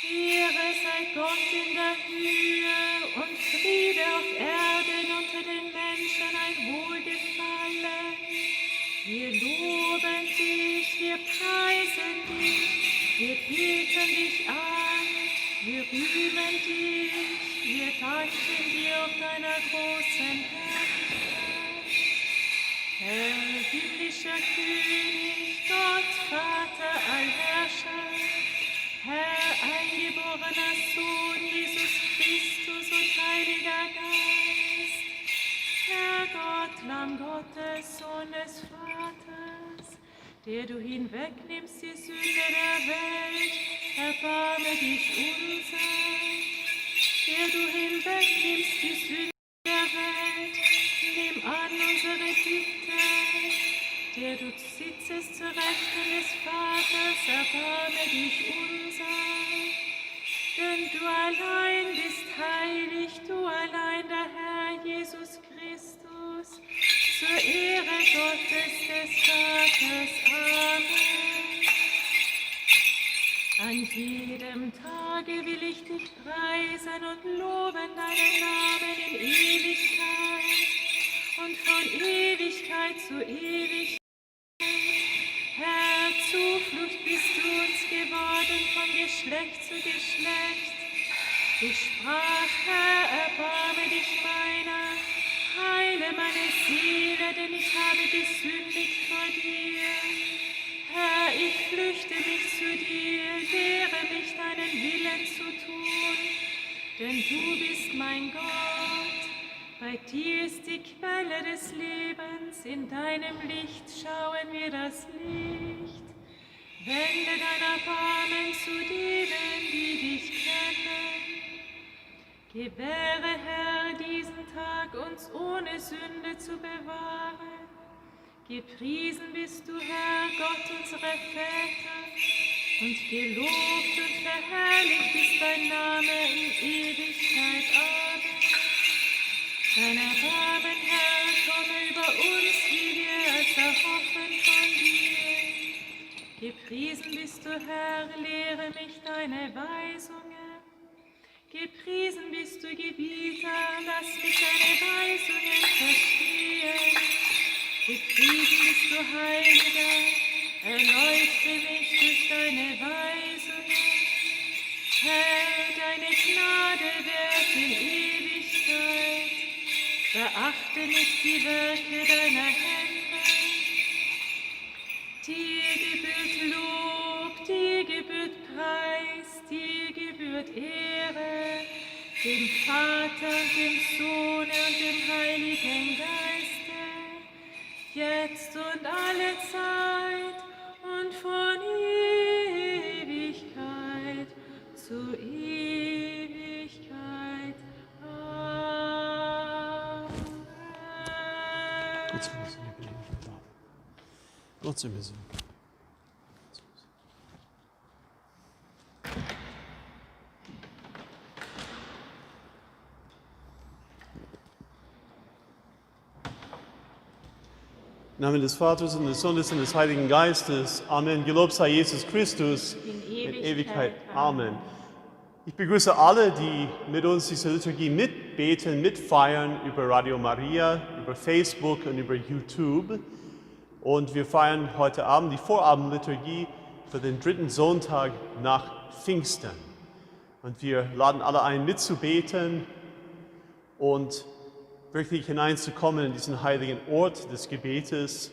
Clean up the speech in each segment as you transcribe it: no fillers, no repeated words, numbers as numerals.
Ehre sei Gott in der Höhe und Friede auf Erden unter den Menschen ein Wohlgefallen. Wir loben dich, wir preisen dich, wir beten dich an, wir rühmen dich, wir danken dir auf deiner großen Herrlichkeit. Herr, himmlischer König, Gott, Vater, Allherrscher, Herr, eingeborener Sohn, Jesus Christus und Heiliger Geist, Herr Gott, Lamm Gottes, Sohn des Vaters, der du hinwegnimmst die Sünde der Welt, erbarme dich unser. Der du hinwegnimmst die Sünde der Welt, nimm an unsere Bitte. Der du sitzest zur Rechten des Vaters, erbarme dich unser. Denn du allein bist heilig, du allein der Herr Jesus Christus, zur Ehre Gottes des Vaters. Amen. An jedem Tage will ich dich preisen und loben deinen Namen in Ewigkeit und von Ewigkeit zu Ewigkeit. Herr, Zuflucht bist du uns geworden von Geschlecht zu Geschlecht. Ich sprach, Herr, erbarme dich meiner, heile meine Seele, denn ich habe gesündigt vor dir. Herr, ich flüchte mich zu dir, lehre mich deinen Willen zu tun, denn du bist mein Gott. Bei dir ist die Quelle des Lebens, in deinem Licht schauen wir das Licht. Wende dein Erbarmen zu denen, die dich kennen. Gewähre, Herr, diesen Tag uns ohne Sünde zu bewahren. Gepriesen bist du, Herr, Gott unserer Väter, und gelobt und verherrlicht ist dein Name in Ewigkeit. Amen. Dein Erbarmen, Herr, komme über uns, wie wir es erhoffen von dir. Gepriesen bist du, Herr, lehre mich deine Weisungen. Gepriesen bist du, Gebieter, lass mich deine Weisungen verstehen. Gepriesen bist du, Heiliger, erleuchte mich durch deine Weisungen. Herr, deine Gnade währt in Ewigkeit, verachte nicht die Werke deiner Hände. Dir gebührt Lob, dir gebührt Preis, dir gebührt Ehre, dem Vater, dem Sohn und dem Heiligen Geiste, jetzt und alle Zeit und von Ewigkeit zu Ewigkeit. Amen. Gott sei Dank. Im Namen des Vaters und des Sohnes und des Heiligen Geistes. Amen. Gelobt sei Jesus Christus in Ewigkeit. Amen. Ich begrüße alle, die mit uns diese Liturgie mitbeten, mitfeiern über Radio Maria, über Facebook und über YouTube. Und wir feiern heute Abend die Vorabendliturgie für den 3. Sonntag nach Pfingsten. Und wir laden alle ein, mitzubeten und wirklich hineinzukommen in diesen heiligen Ort des Gebetes.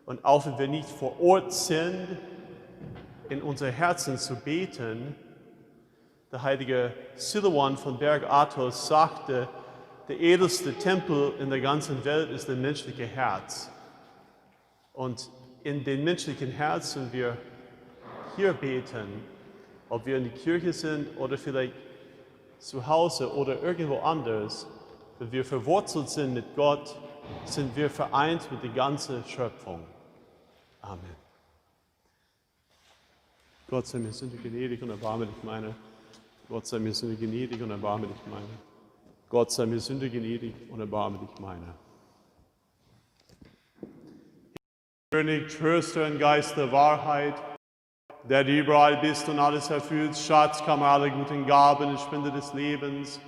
Und auch wenn wir nicht vor Ort sind, in unser Herzen zu beten. Der heilige Silouan von Berg Athos sagte, der edelste Tempel in der ganzen Welt ist das menschliche Herz. Und in dem menschlichen Herz, wenn wir hier beten, ob wir in der Kirche sind oder vielleicht zu Hause oder irgendwo anders, wenn wir verwurzelt sind mit Gott, sind wir vereint mit der ganzen Schöpfung. Amen. Gott sei mir Sünde gnädig und erbarme dich meiner. Gott sei mir Sünde gnädig und erbarme dich meiner. Gott sei mir Sünde gnädig und erbarme dich meiner. König, Tröster und Geist der Wahrheit, der du überall bist und alles erfüllst, Schatzkammer aller guten Gaben und Spende des Lebens,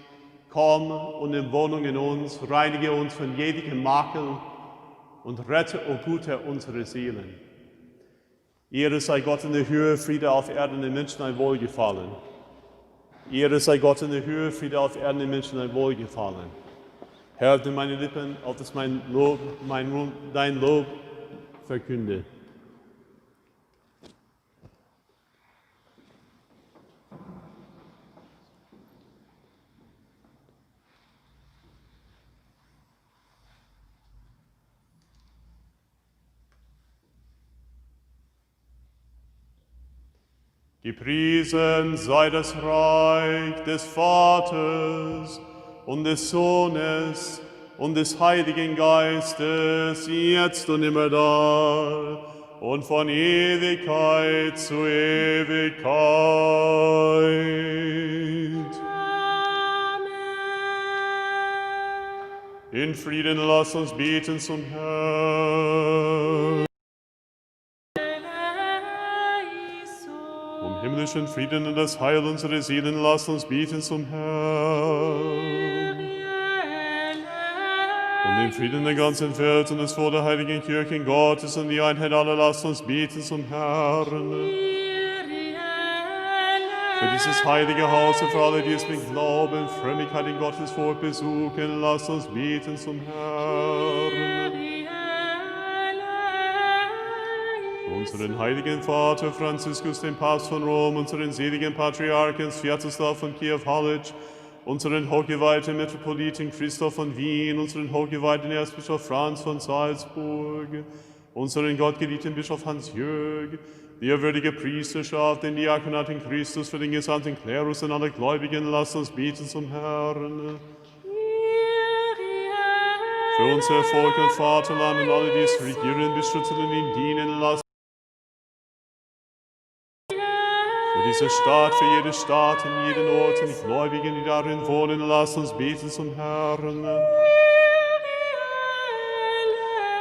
komm und nimm Wohnung in uns, reinige uns von jedem Makel und rette, o gut Herr, unsere Seelen. Ehre sei Gott in der Höhe, Friede auf Erden, den Menschen ein Wohlgefallen. Ehre sei Gott in der Höhe, Friede auf Erden, den Menschen ein Wohlgefallen. Herr, öffne meine Lippen, auf dass mein Mund dein Lob verkünde. Gepriesen sei das Reich des Vaters und des Sohnes und des Heiligen Geistes, jetzt und immer da und von Ewigkeit zu Ewigkeit. Amen. In Frieden lasst uns beten zum Herrn. Himmlischen Frieden und das Heil unserer Seelen, lasst uns beten zum Herrn. Und den Frieden der ganzen Welt und des Wohl der heiligen Kirchen Gottes und die Einheit aller, lasst uns beten zum Herrn. Für dieses heilige Haus und für alle, die es mit Glauben, Frömmigkeit in Gottes Wort besuchen, lasst uns beten zum Herrn. Unseren heiligen Vater Franziskus, den Papst von Rom, unseren seligen Patriarchen Sviatoslav von Kiew-Halych, unseren hochgeweihten Metropoliten Christoph von Wien, unseren hochgeweihten Erzbischof Franz von Salzburg, unseren gottgeliebten Bischof Hans-Jörg, die würdige Priesterschaft, den Diakonat in Christus, für den gesamten Klerus und alle Gläubigen, lasst uns beten zum Herrn. Für unser Volk und Vaterland und alle, die es regieren, beschützen und ihm dienen, lasst für diese Stadt, für jede Stadt, in jeden Ort und die Gläubigen, die darin wohnen, lasst uns beten zum Herrn.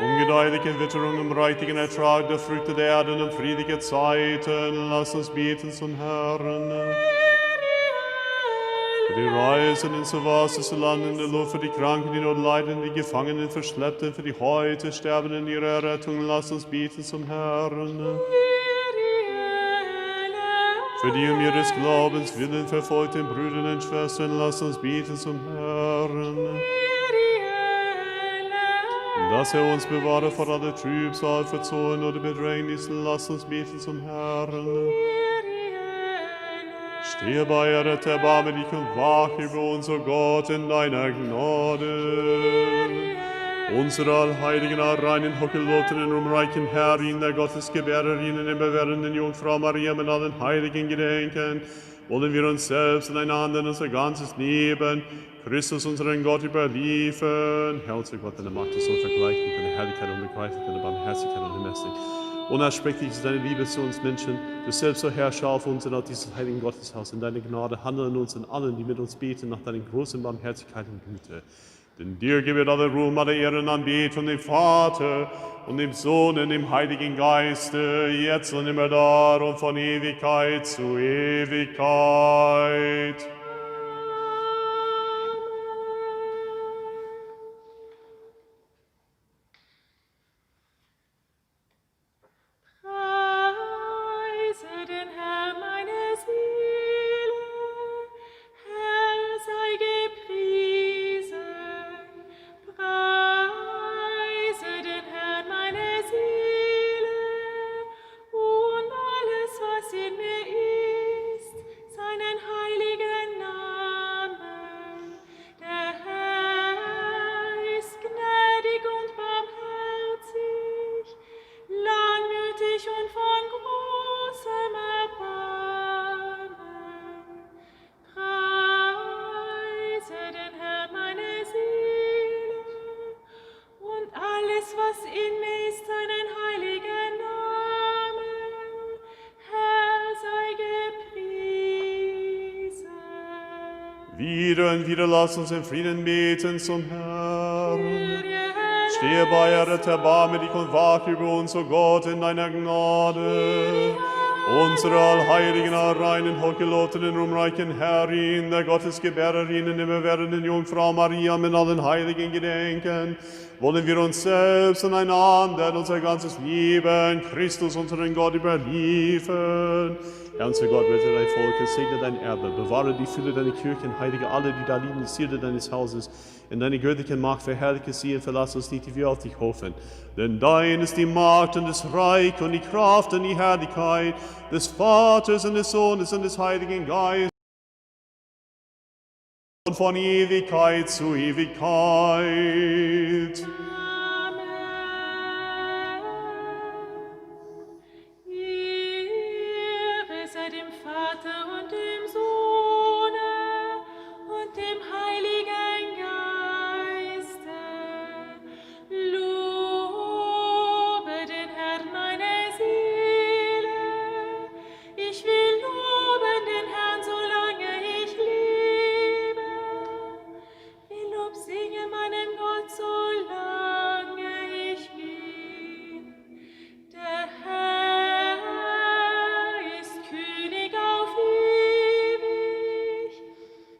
Ungedeihliche Witterung, im reichlichen Ertrag der Früchte der Erde und friedige Zeiten, lasst uns beten zum Herrn. Für die Reisenden zu Wasser, zu Land in der Luft, für die Kranken, die Notleidenden, die Gefangenen, Verschleppten, für die heute Sterbenden, ihre Errettung, lasst uns beten zum Herrn. Für die um ihres Glaubens willen verfolgten Brüder und Schwestern, lasst uns beten zum Herrn. Dass er uns bewahre vor aller Trübsal, Verzorn oder Bedrängnis, lasst uns beten zum Herrn. Stehe bei, errette, erbarme dich und wach über uns, o Gott, in deiner Gnade. Unsere allheiligen, allreinen, hochgelobten und umreichen Herrin, der Gottesgebärerin und immerwährenden Jungfrau Maria mit allen Heiligen gedenken, wollen wir uns selbst und einander und unser ganzes Leben Christus, unseren Gott, überliefern. Herr, unser Gott, deine Macht ist unvergleichlich, deine Herrlichkeit unbegreiflich, deine Barmherzigkeit unermesslich. Unersprechlich ist deine Liebe zu uns Menschen. Du selbst, o Herrscher, auf uns und auf dieses heiligen Gotteshaus. In deine Gnade handle in uns und allen, die mit uns beten, nach deiner großen Barmherzigkeit und Güte. Denn dir gebührt alle Ruhm, alle Ehre und Anbetung, dem Vater und dem Sohn und dem Heiligen Geiste, jetzt und immer da und von Ewigkeit zu Ewigkeit. Wieder lasst uns in Frieden beten zum Herrn. Stehe bei, errette, erbarme dich und wach über uns, o Gott, in deiner Gnade. Unsere allheiligen, allreinen, hochgelobten, ruhmreichen Herrin, der Gottesgebärerin, immerwährenden Jungfrau Maria, mit allen Heiligen gedenken, wollen wir uns selbst und einander und unser ganzes Leben Christus, unseren Gott, überliefern. Herr, unser Gott, rette dein Volk, segne dein Erbe, bewahre die Fülle deiner Kirchen, heilige alle, die da lieben, die Zierde deines Hauses. In deiner göttlichen Macht verherrliche sie und verlass uns nicht, die wir auf dich hoffen. Denn dein ist die Macht und das Reich und die Kraft und die Herrlichkeit des Vaters und des Sohnes und des Heiligen Geistes und von Ewigkeit zu Ewigkeit. Ehre sei dem Vater und dem Sohne und dem Heiligen Geiste. Lobe den Herrn meine Seele. Ich will loben den Herrn, solange ich lebe. Will Lob singen meinem Gott, solange ich bin. Der Herr ist König auf ewig,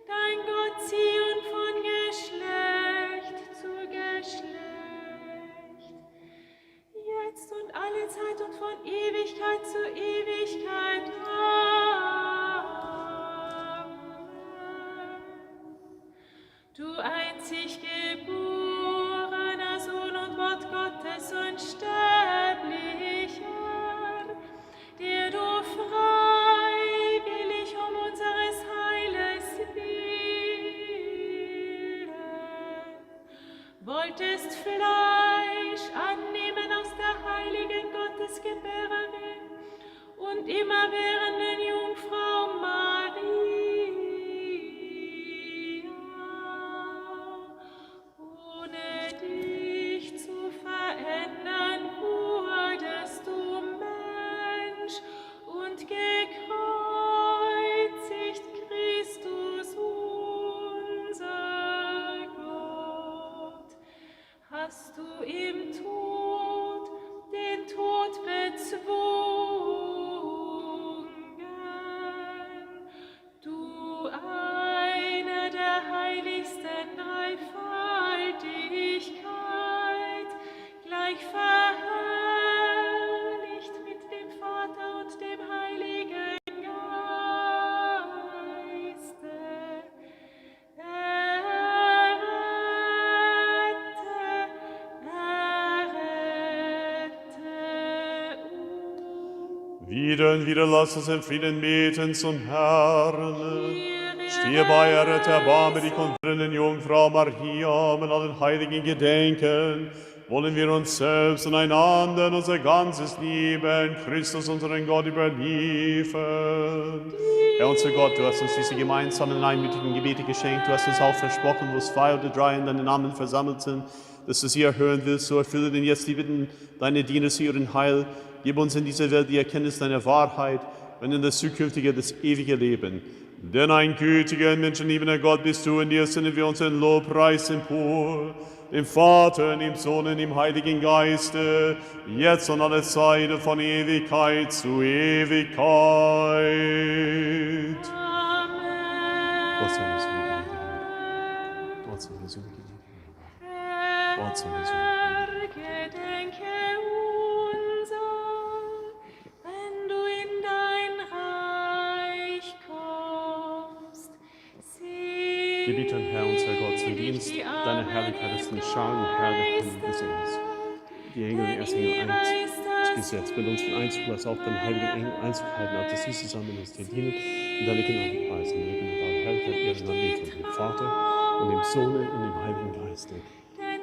dein Gott Zion von Geschlecht zu Geschlecht. Jetzt und alle Zeit und von Ewigkeit zu Ewigkeit. Amen. Du einzig geborener Sohn und Wort Gottes unsterblicher, der du freiwillig um unseres Heiles willen wolltest Fleisch annehmen aus der heiligen Gottesgebärerin und immerwährenden Jungfrau Maria. Ohne dich zu verändern, wurdest du Mensch und gekreuzigt Christus unser Gott. Hast du im Tod den Tod bezwungen, du eine der heiligsten Dreifaltigkeit, gleich verherrlicht mit dem Vater und dem Heiligen Geiste. Wieder und wieder lass uns in Frieden beten zum Herrn. Stehe bei, errette, erbarme dich und brennenden Jungfrau Maria, mit allen Heiligen gedenken, wollen wir uns selbst und einander und unser ganzes Leben Christus, unseren Gott, überliefern. Herr, unser Gott, du hast uns diese gemeinsamen, einmütigen Gebete geschenkt. Du hast uns auch versprochen, wo es 2 oder 3 in deinem Namen versammelt sind, dass du sie erhören willst. So erfülle denn jetzt die Bitten deiner Diener zu ihrem Heil. Gib uns in dieser Welt die Erkenntnis deiner Wahrheit und in das zukünftige, das ewige Leben. Denn ein gütiger, menschenliebender Gott bist du, in dir senden wir unseren Lobpreis empor, dem Vater, dem Sohn und dem Heiligen Geiste, jetzt und alle Zeit und von Ewigkeit zu Ewigkeit. Amen. Gott sei uns gnädig. Gott sei uns gnädig. Gott sei uns gnädig. Gedenke unser, wenn du in dein Reich kommst. Wir bitten, Herr, unser Gott, zum Dienst deiner Herrlichkeit ist den Scharen und Herrlichkeit des Engels. Die Engel, die Erzengel eingesetzt, mit uns den Einzug, was auch den heiligen Engel Einzug halten, auf dass sie zusammen uns dir dienen und deine Gnade preisen. Wir bitten, alle Herrlichkeit, Ehre und Anbetung dem Vater und dem Sohn und dem Heiligen Geiste,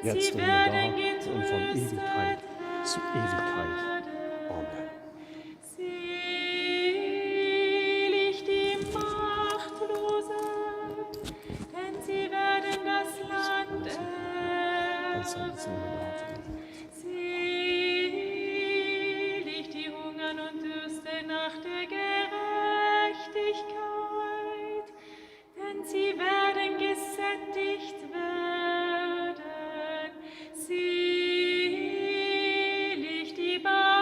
jetzt und immer da und von Ewigkeit zu Ewigkeit. Amen. Selig die Machtlosen, denn sie werden das Land erben. Selig die hungern und dürsten nach der Gerechtigkeit, denn sie werden gesättigt werden. Selig die Barmherzigen,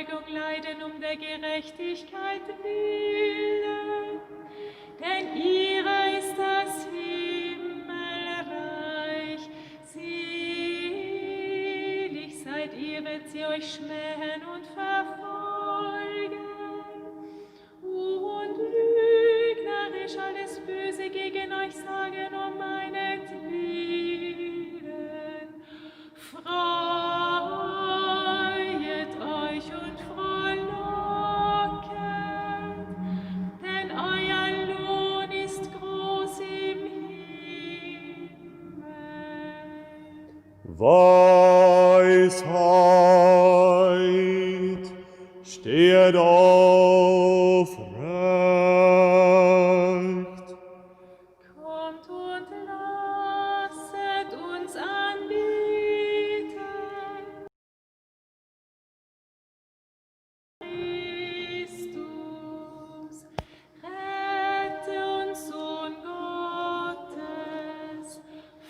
Verbeugung leiden um der Gerechtigkeit willen. Denn ihrer ist das Himmelreich. Selig seid ihr, wenn sie euch schmähen und verfolgen und lügnerisch alles Böse gegen euch sagen um meinetwillen. Freuet euch und frohlocket, denn euer Lohn ist groß im Himmel. Weisheit, stehet aufrecht. Kommt und lasset uns anbeten. Christus, rette uns, Sohn Gottes,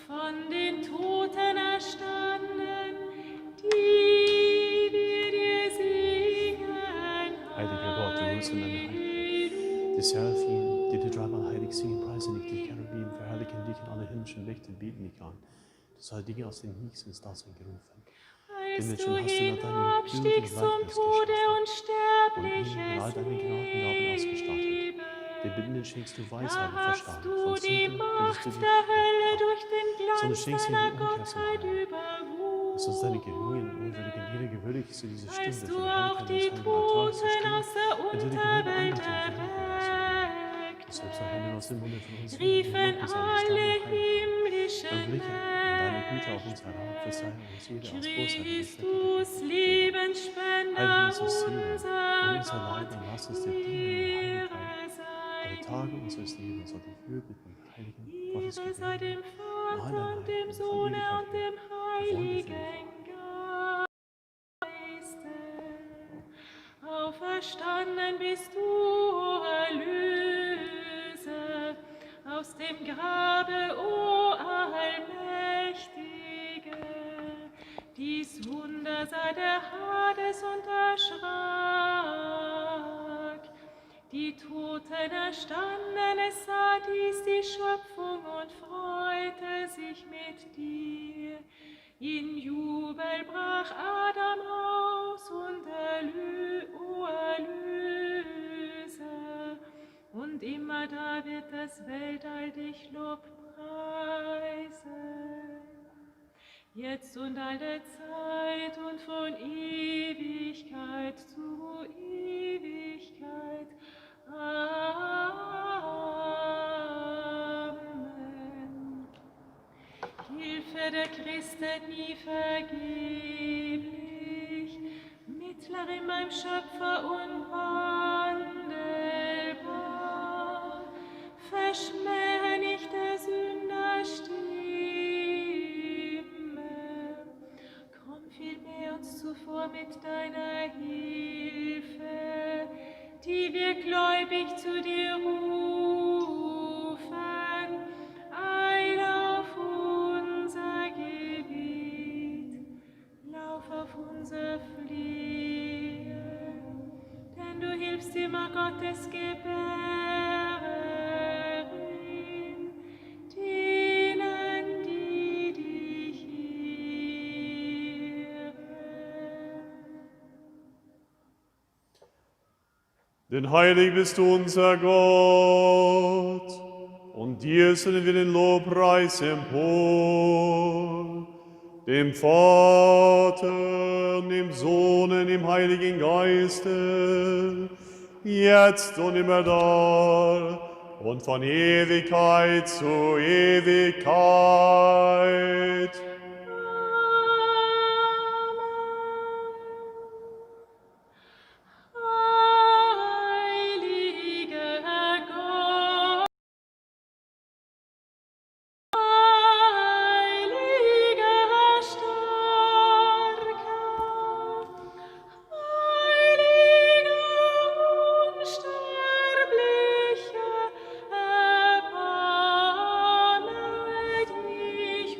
von den Toten erstanden, die wir dir singen. Heiliger Gott, du bist in deiner Heiligkeit. Die Seraphim, die dir dreimal heilig singen, preisen dich, die Cherubim verherrlichen dich und alle himmlischen Mächte beten dich an. Du sollst Dinge aus dem Nichts ins Dasein gerufen. Als Den du Menschen hast du nach deinem hinabstiegst zum Gleichnis Tode geschaffen und und Sterbliches ihnen mit all deinen Gnadengaben ausgestattet. Den Blinden schenkst du Weisheit und da hast Verstand. du Von die Sünden könntest du Macht dich der Hölle ab. durch den Sondern Glanz schenkst ihnen deiner die Umkehr zum Gottheit Heil. Lass uns deine überwuchert. geringen, unwürdigen Lieder gewürdig zu dieser Stunde Als für du die auch Herrlichkeit die deines heiligen Altars zu Toten stehen aus der und dir die gebührende Unterwelt Anbetung verliehen lassen. Du selbst erhellen aus erwecktest, dem Munde von uns riefen Lobgesang des alle deiner Heiligkeit. himmlischen Dann blicke in deine Güte auf uns herab, verzeihe uns jede aus Bosheit und Christus, Flecke Lebensspender Heilige unsere Seele und unser unser Leib, Gott, und lass uns dir dienen in Heiligkeit. Ehre sei Alle Tage dir. unseres Lebens soll die Fürbitte heiligen Gottes Ehre sei gewähren. dem In all Vater deiner und dem Heiligen von Sohne Ewigkeit und dem her. Wir wollen dich für Heiligen Geiste. Auferstanden bist du, Erlöser, aus dem Grabe, o Allmächtige. Dies Wunder sei der Hades und erschrak. Die Toten erstanden, es sah dies die Schöpfung und freute sich mit dir. In Jubel brach Adam aus und o Erlöser, und immer da wird das Weltall dich lobpreisen. Jetzt und alle Zeit und von Ewigkeit zu Ewigkeit. Amen. Hilfe der Christen nie vergeblich, Mittler in meinem Schöpfer unwandelbar, verschmähe nicht der Sünder Stimme, komm vielmehr uns zuvor mit deiner Hilfe, die wir gläubig zu dir rufen, eil auf unser Gebet, lauf auf unser Flehen, denn du hilfst immer Gottes Gebärerin, denen, die dich ehren. Denn heilig bist du, unser Gott, und dir senden wir den Lobpreis empor, dem Vater, dem Sohn und dem Heiligen Geiste, jetzt und immer da und von Ewigkeit zu Ewigkeit. Heiliger Gott, heiliger Starker, heiliger Unsterblicher, erbarme dich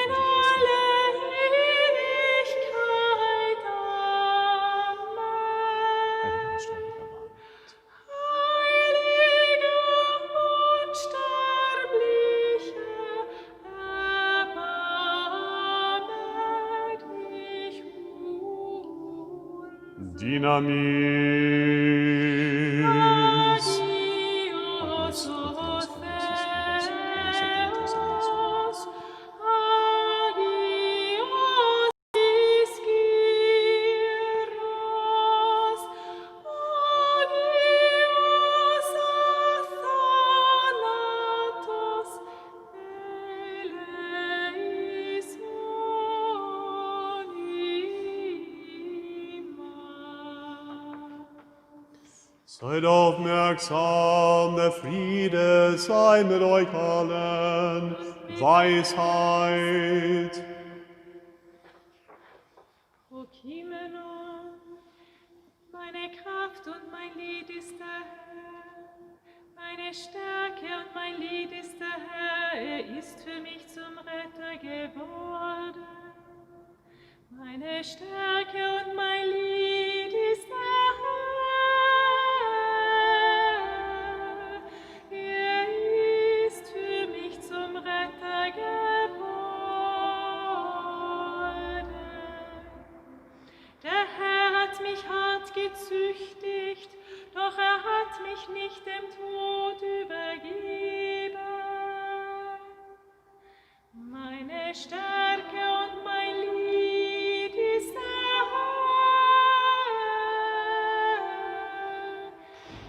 in alle Ewigkeit. Amen. Heiliger Unsterblicher, erbarme dich uns. Dinamis. Adios, Theos, agios iskyros, agios athanatos, eleison. Seid aufmerksam, der Friede sei mit euch allen. Weisheit. Prokimenon, meine Kraft und mein Lied ist der Herr. Meine Stärke und mein Lied ist der Herr. Er ist für mich zum Retter geworden. Meine Stärke und mein Lied ist der Herr. Er ist für mich zum Retter geworden. Der Herr hat mich hart gezüchtigt, doch er hat mich nicht dem Tod übergeben. Meine Stärke und mein Lied ist der Herr.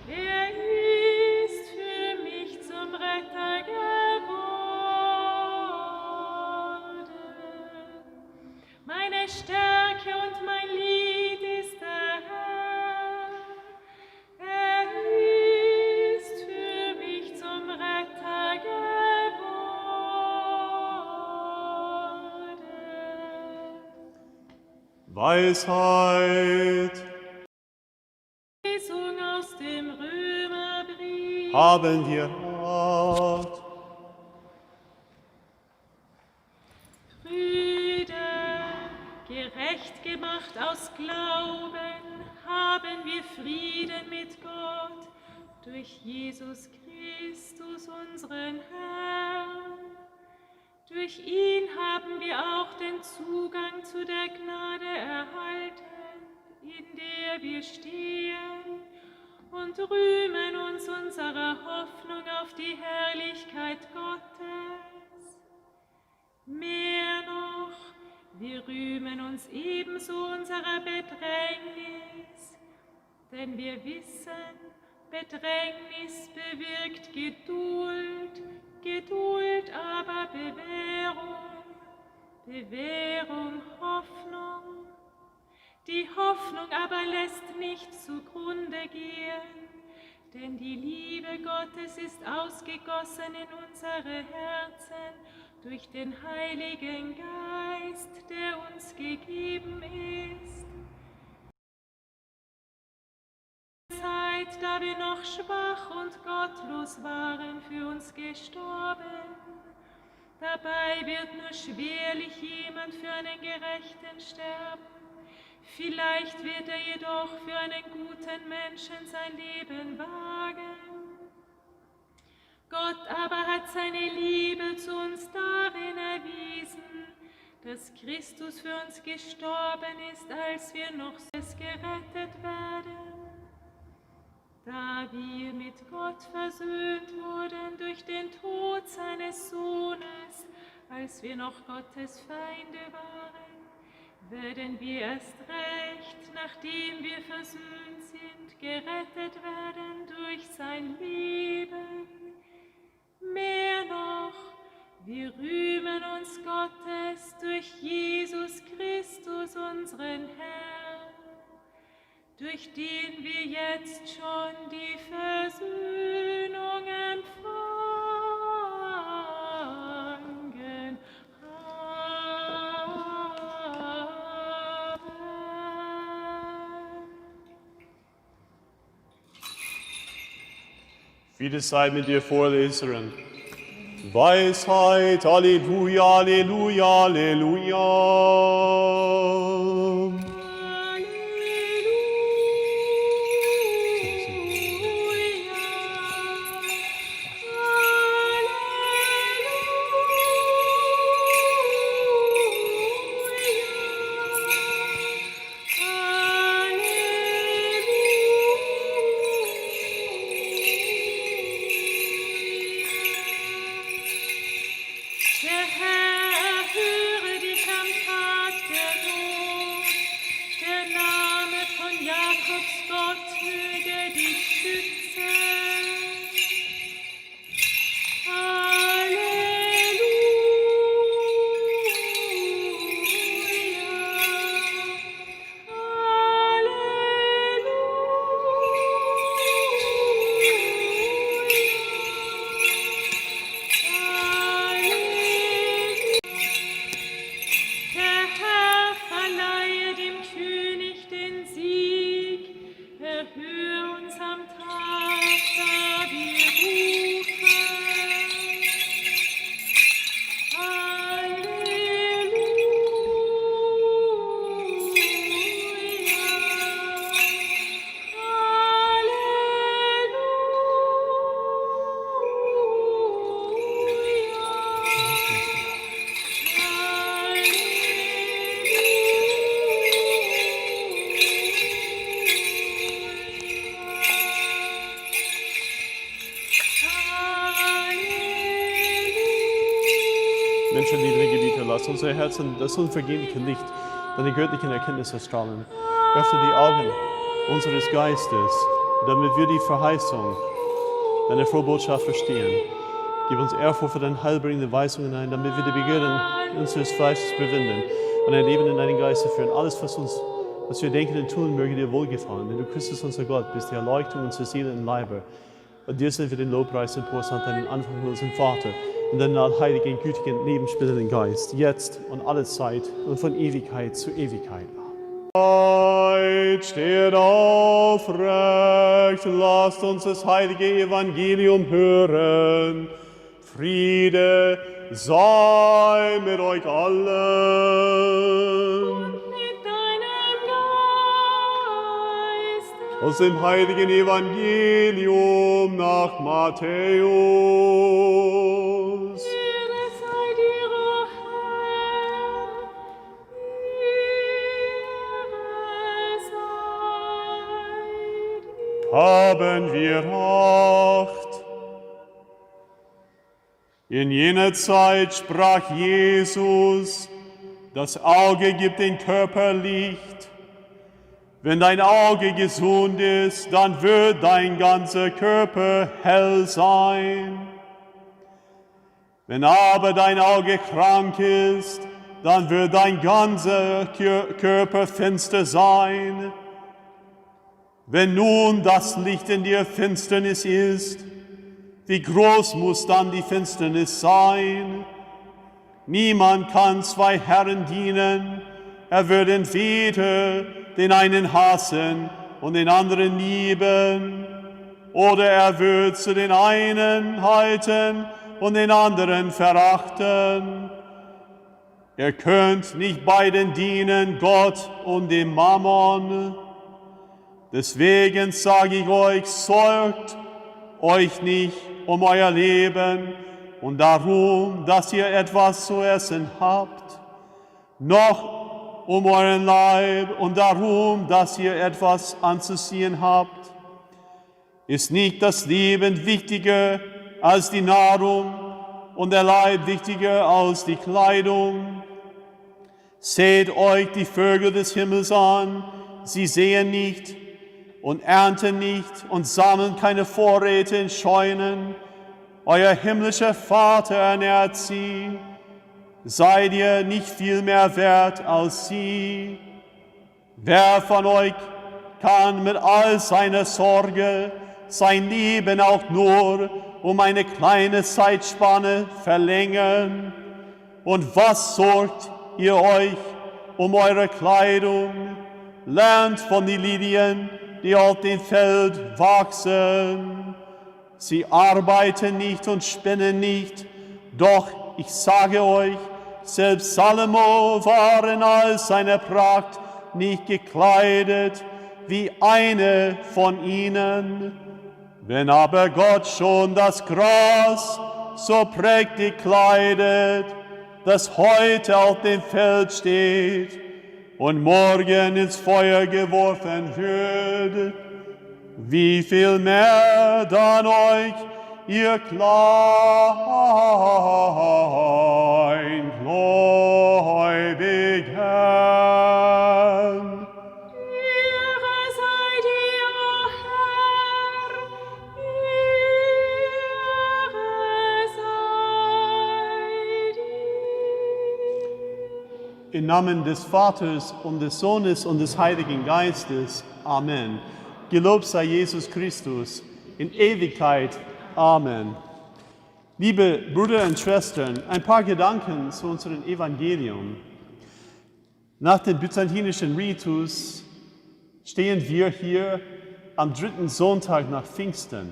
Er ist für mich zum Retter geworden. Meine Stärke und mein Lied ist der Herr. Er ist für mich zum Retter geworden. Weisheit. Lesung aus dem Römerbrief. Haben wir Rat. Brüder, gerecht gemacht aus Glauben, haben wir Frieden mit Gott durch Jesus Christus, unseren Herrn. Durch ihn haben wir auch den Zugang zu der Gnade erhalten, in der wir stehen, und rühmen uns unserer Hoffnung auf die Herrlichkeit Gottes. Mehr noch, wir rühmen uns ebenso unserer Bedrängnis, denn wir wissen, Bedrängnis bewirkt Geduld, Geduld aber Bewährung, Bewährung Hoffnung. Die Hoffnung aber lässt nicht zugrunde gehen, denn die Liebe Gottes ist ausgegossen in unsere Herzen durch den Heiligen Geist, der uns gegeben ist. Zeit, da wir noch schwach und gottlos waren, für uns gestorben. Dabei wird nur schwerlich jemand für einen Gerechten sterben. Vielleicht wird er jedoch für einen guten Menschen sein Leben wagen. Gott aber hat seine Liebe zu uns darin erwiesen, dass Christus für uns gestorben ist, als wir noch gerettet werden. Da wir mit Gott versöhnt wurden durch den Tod seines Sohnes, als wir noch Gottes Feinde waren, werden wir erst recht, nachdem wir versöhnt sind, gerettet werden durch sein Leben. Mehr noch, wir rühmen uns Gottes durch Jesus Christus, unseren Herrn, durch den wir jetzt schon die Versöhnung empfangen haben. Friede sei mit dir, Vorleserin. Weisheit, Halleluja, Halleluja, Halleluja. Der Herr erhöre dich am Tag der Not. Der Name von Jakobs Gott möge dich schützen. Der Herr verleihe dem König den Sieg, erhöhe uns am Tag, da wir rufen. Menschenliebende Gebieter, lass unsere Herzen das unvergängliche Licht deiner göttlichen Erkenntnis erstrahlen. Öffne die Augen unseres Geistes, damit wir die Verheißung deiner Frohbotschaft verstehen. Gib uns Ehrfurcht für deine heilbringende Weisungen ein, damit wir die Begierden unseres Fleisches überwinden und ein Leben in deinen Geist führen. Alles, was wir denken und tun, möge dir wohlgefallen. Denn du Christus, unser Gott, bist die Erleuchtung unserer Seele und Leibe. Und dir sind wir den Lobpreis und Prost an deinen Anfang und unseren Vater, und deinen allheiligen, gütigen, lebensspendenden Geist, jetzt und alle Zeit und von Ewigkeit zu Ewigkeit. Steht aufrecht, lasst uns das heilige Evangelium hören. Friede sei mit euch allen. Mit deinem Geist. Aus dem heiligen Evangelium nach Matthäus. Ehre sei dir, o Herr. Ehre sei dir. Haben wir Acht. In jener Zeit sprach Jesus, das Auge gibt den Körper Licht. Wenn dein Auge gesund ist, dann wird dein ganzer Körper hell sein. Wenn aber dein Auge krank ist, dann wird dein ganzer Körper finster sein. Wenn nun das Licht in dir Finsternis ist, wie groß muss dann die Finsternis sein? Niemand kann zwei Herren dienen. Er wird entweder den einen hassen und den anderen lieben, oder er wird zu den einen halten und den anderen verachten. Ihr könnt nicht beiden dienen, Gott und dem Mammon. Deswegen sage ich euch, sorgt euch nicht um euer Leben und darum, dass ihr etwas zu essen habt, noch um euren Leib und darum, dass ihr etwas anzuziehen habt. Ist nicht das Leben wichtiger als die Nahrung und der Leib wichtiger als die Kleidung? Seht euch die Vögel des Himmels an, sie säen nicht und ernten nicht und sammeln keine Vorräte in Scheunen. Euer himmlischer Vater ernährt sie. Seid ihr nicht viel mehr wert als sie? Wer von euch kann mit all seiner Sorge sein Leben auch nur um eine kleine Zeitspanne verlängern? Und was sorgt ihr euch um eure Kleidung? Lernt von den Lilien, die auf dem Feld wachsen. Sie arbeiten nicht und spinnen nicht. Doch ich sage euch, selbst Salomo war in all seiner Pracht nicht gekleidet wie eine von ihnen. Wenn aber Gott schon das Gras so prächtig kleidet, das heute auf dem Feld steht und morgen ins Feuer geworfen wird, wie viel mehr dann euch, ihr Kleingläubigen. Ehre sei dir, o Herr, Ehre sei dir. Im Namen des Vaters und des Sohnes und des Heiligen Geistes. Amen. Gelobt sei Jesus Christus in Ewigkeit. Amen. Liebe Brüder und Schwestern, ein paar Gedanken zu unserem Evangelium. Nach dem byzantinischen Ritus stehen wir hier am 3. Sonntag nach Pfingsten.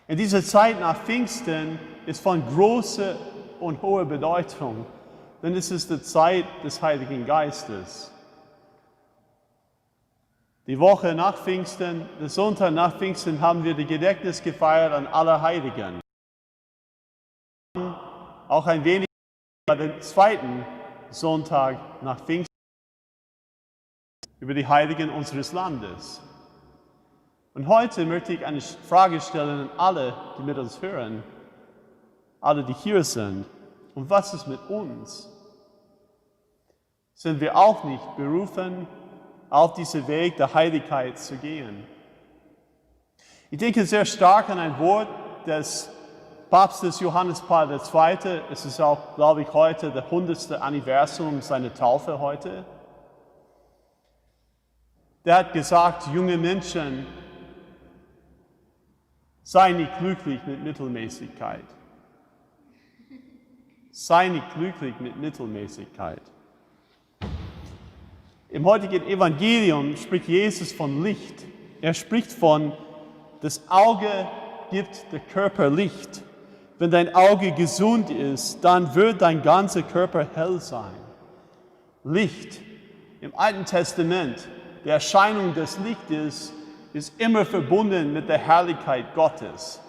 In dieser Zeit nach Pfingsten ist von großer und hoher Bedeutung, denn es ist die Zeit des Heiligen Geistes. Die Woche nach Pfingsten, der Sonntag nach Pfingsten, haben wir die Gedächtnis gefeiert an Allerheiligen. Auch ein wenig bei dem zweiten Sonntag nach Pfingsten über die Heiligen unseres Landes. Und heute möchte ich eine Frage stellen an alle, die mit uns hören, alle, die hier sind. Und was ist mit uns? Sind wir auch nicht berufen, auf diesen Weg der Heiligkeit zu gehen? Ich denke sehr stark an ein Wort des Papstes Johannes Paul II. Es ist auch, glaube ich, heute das 100. Anniversum seiner Taufe heute. Der hat gesagt, junge Menschen, sei nicht glücklich mit Mittelmäßigkeit. Sei nicht glücklich mit Mittelmäßigkeit. Im heutigen Evangelium spricht Jesus von Licht. Er spricht von, das Auge gibt der Körper Licht. Wenn dein Auge gesund ist, dann wird dein ganzer Körper hell sein. Licht. Im Alten Testament, die Erscheinung des Lichtes ist immer verbunden mit der Herrlichkeit Gottes.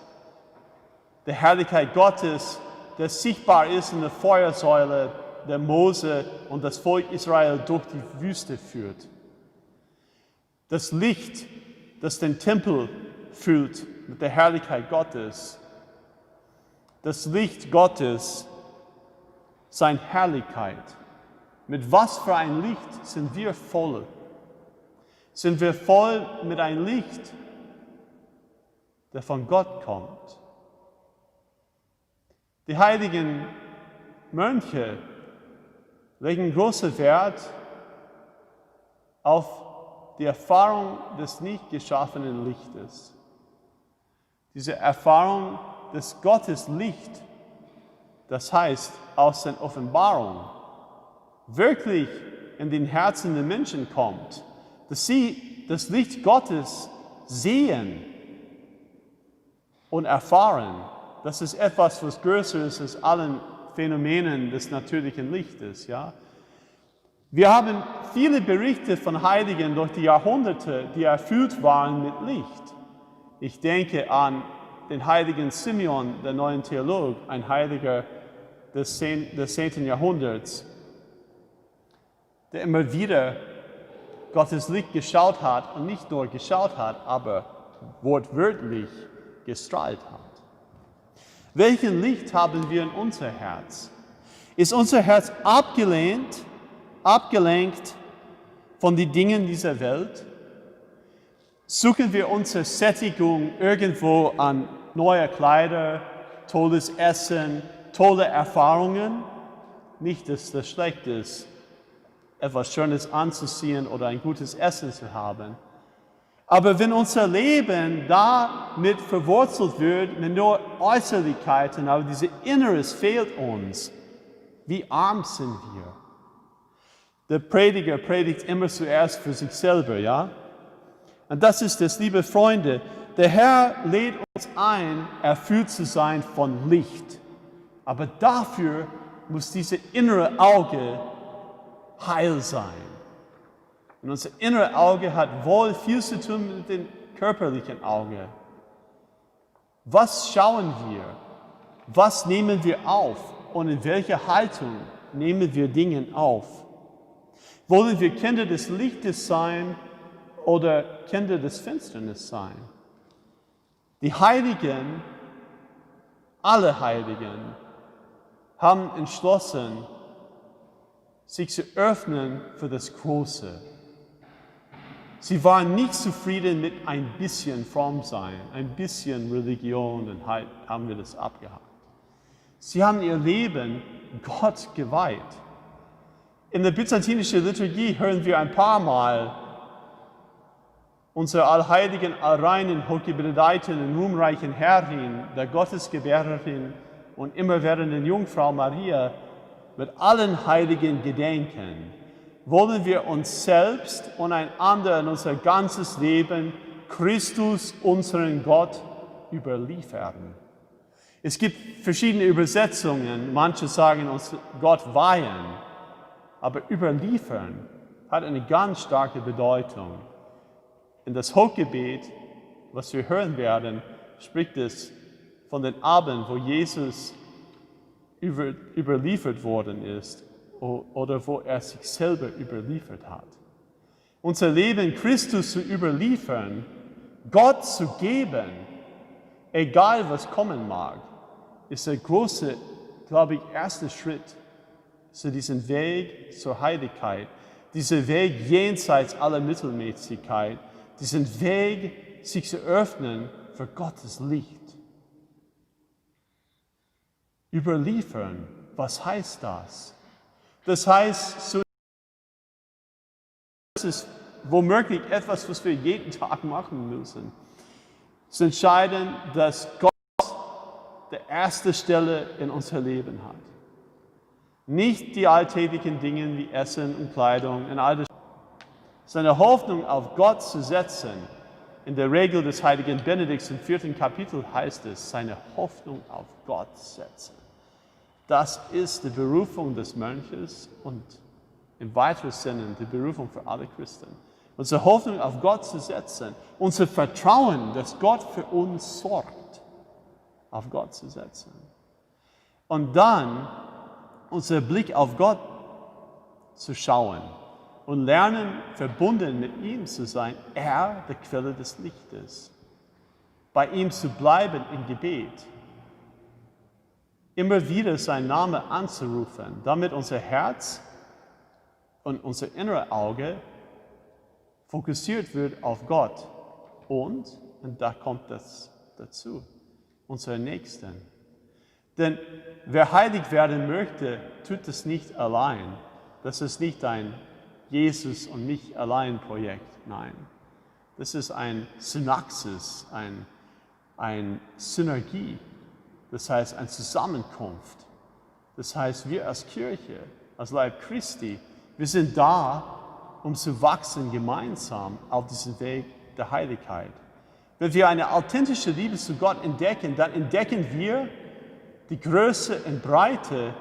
Der Herrlichkeit Gottes, der sichtbar ist in der Feuersäule, der Mose und das Volk Israel durch die Wüste führt. Das Licht, das den Tempel füllt mit der Herrlichkeit Gottes. Das Licht Gottes, seine Herrlichkeit. Mit was für ein Licht sind wir voll? Sind wir voll mit einem Licht, der von Gott kommt? Die heiligen Mönche legen großen Wert auf die Erfahrung des nicht geschaffenen Lichtes. Diese Erfahrung des Gottes Licht, das heißt aus der Offenbarung, wirklich in den Herzen der Menschen kommt, dass sie das Licht Gottes sehen und erfahren. Das ist etwas, was größer ist als allen Phänomenen des natürlichen Lichtes. Ja? Wir haben viele Berichte von Heiligen durch die Jahrhunderte, die erfüllt waren mit Licht. Ich denke an den heiligen Simeon, der neuen Theolog, ein Heiliger des 10. Jahrhunderts, der immer wieder Gottes Licht geschaut hat und nicht nur geschaut hat, aber wortwörtlich gestrahlt hat. Welchen Licht haben wir in unser Herz? Ist unser Herz abgelenkt von den Dingen dieser Welt? Suchen wir unsere Sättigung irgendwo an neue Kleider, tolles Essen, tolle Erfahrungen? Nicht, dass das schlecht ist, etwas Schönes anzuziehen oder ein gutes Essen zu haben. Aber wenn unser Leben damit verwurzelt wird, mit nur Äußerlichkeiten, aber dieses Inneres fehlt uns, wie arm sind wir? Der Prediger predigt immer zuerst für sich selber, ja? Und das ist es, liebe Freunde. Der Herr lädt uns ein, erfüllt zu sein von Licht. Aber dafür muss dieses innere Auge heil sein. Und unser innere Auge hat wohl viel zu tun mit dem körperlichen Auge. Was schauen wir? Was nehmen wir auf? Und in welcher Haltung nehmen wir Dinge auf? Wollen wir Kinder des Lichtes sein oder Kinder des Finsternis sein? Die Heiligen, alle Heiligen, haben entschlossen, sich zu öffnen für das Große. Sie waren nicht zufrieden mit ein bisschen fromm sein, ein bisschen Religion, und halt haben wir das abgehakt. Sie haben ihr Leben Gott geweiht. In der byzantinischen Liturgie hören wir ein paar Mal unsere allheiligen, allreinen, hochgebildeten und ruhmreichen Herrin, der Gottesgebärerin und immerwährenden Jungfrau Maria, mit allen Heiligen gedenken. Wollen wir uns selbst und einander in unser ganzes Leben Christus, unseren Gott, überliefern. Es gibt verschiedene Übersetzungen. Manche sagen uns Gott weihen, aber überliefern hat eine ganz starke Bedeutung. In das Hochgebet, was wir hören werden, spricht es von den Abend, wo Jesus überliefert worden ist oder wo er sich selber überliefert hat. Unser Leben Christus zu überliefern, Gott zu geben, egal was kommen mag, ist der große, glaube ich, erste Schritt zu diesem Weg zur Heiligkeit, dieser Weg jenseits aller Mittelmäßigkeit, diesen Weg, sich zu öffnen für Gottes Licht. Überliefern, was heißt das? Das heißt, das ist womöglich etwas, was wir jeden Tag machen müssen. Zu entscheiden, dass Gott die erste Stelle in unser Leben hat. Nicht die alltäglichen Dinge wie Essen und Kleidung und all das. Seine Hoffnung auf Gott zu setzen. In der Regel des heiligen Benedikts im 4. Kapitel heißt es, seine Hoffnung auf Gott setzen. Das ist die Berufung des Mönches und im weiteren Sinne die Berufung für alle Christen. Unsere Hoffnung auf Gott zu setzen, unser Vertrauen, dass Gott für uns sorgt, auf Gott zu setzen. Und dann unser Blick auf Gott zu schauen und lernen, verbunden mit ihm zu sein, er, der Quelle des Lichtes. Bei ihm zu bleiben im Gebet. Immer wieder seinen Namen anzurufen, damit unser Herz und unser inneres Auge fokussiert wird auf Gott. Und da kommt das dazu, unseren Nächsten. Denn wer heilig werden möchte, tut es nicht allein. Das ist nicht ein Jesus und mich allein Projekt, nein. Das ist ein Synaxis, ein Synergie. Das heißt, eine Zusammenkunft. Das heißt, wir als Kirche, als Leib Christi, wir sind da, um zu wachsen gemeinsam auf diesem Weg der Heiligkeit. Wenn wir eine authentische Liebe zu Gott entdecken, dann entdecken wir die Größe und Breite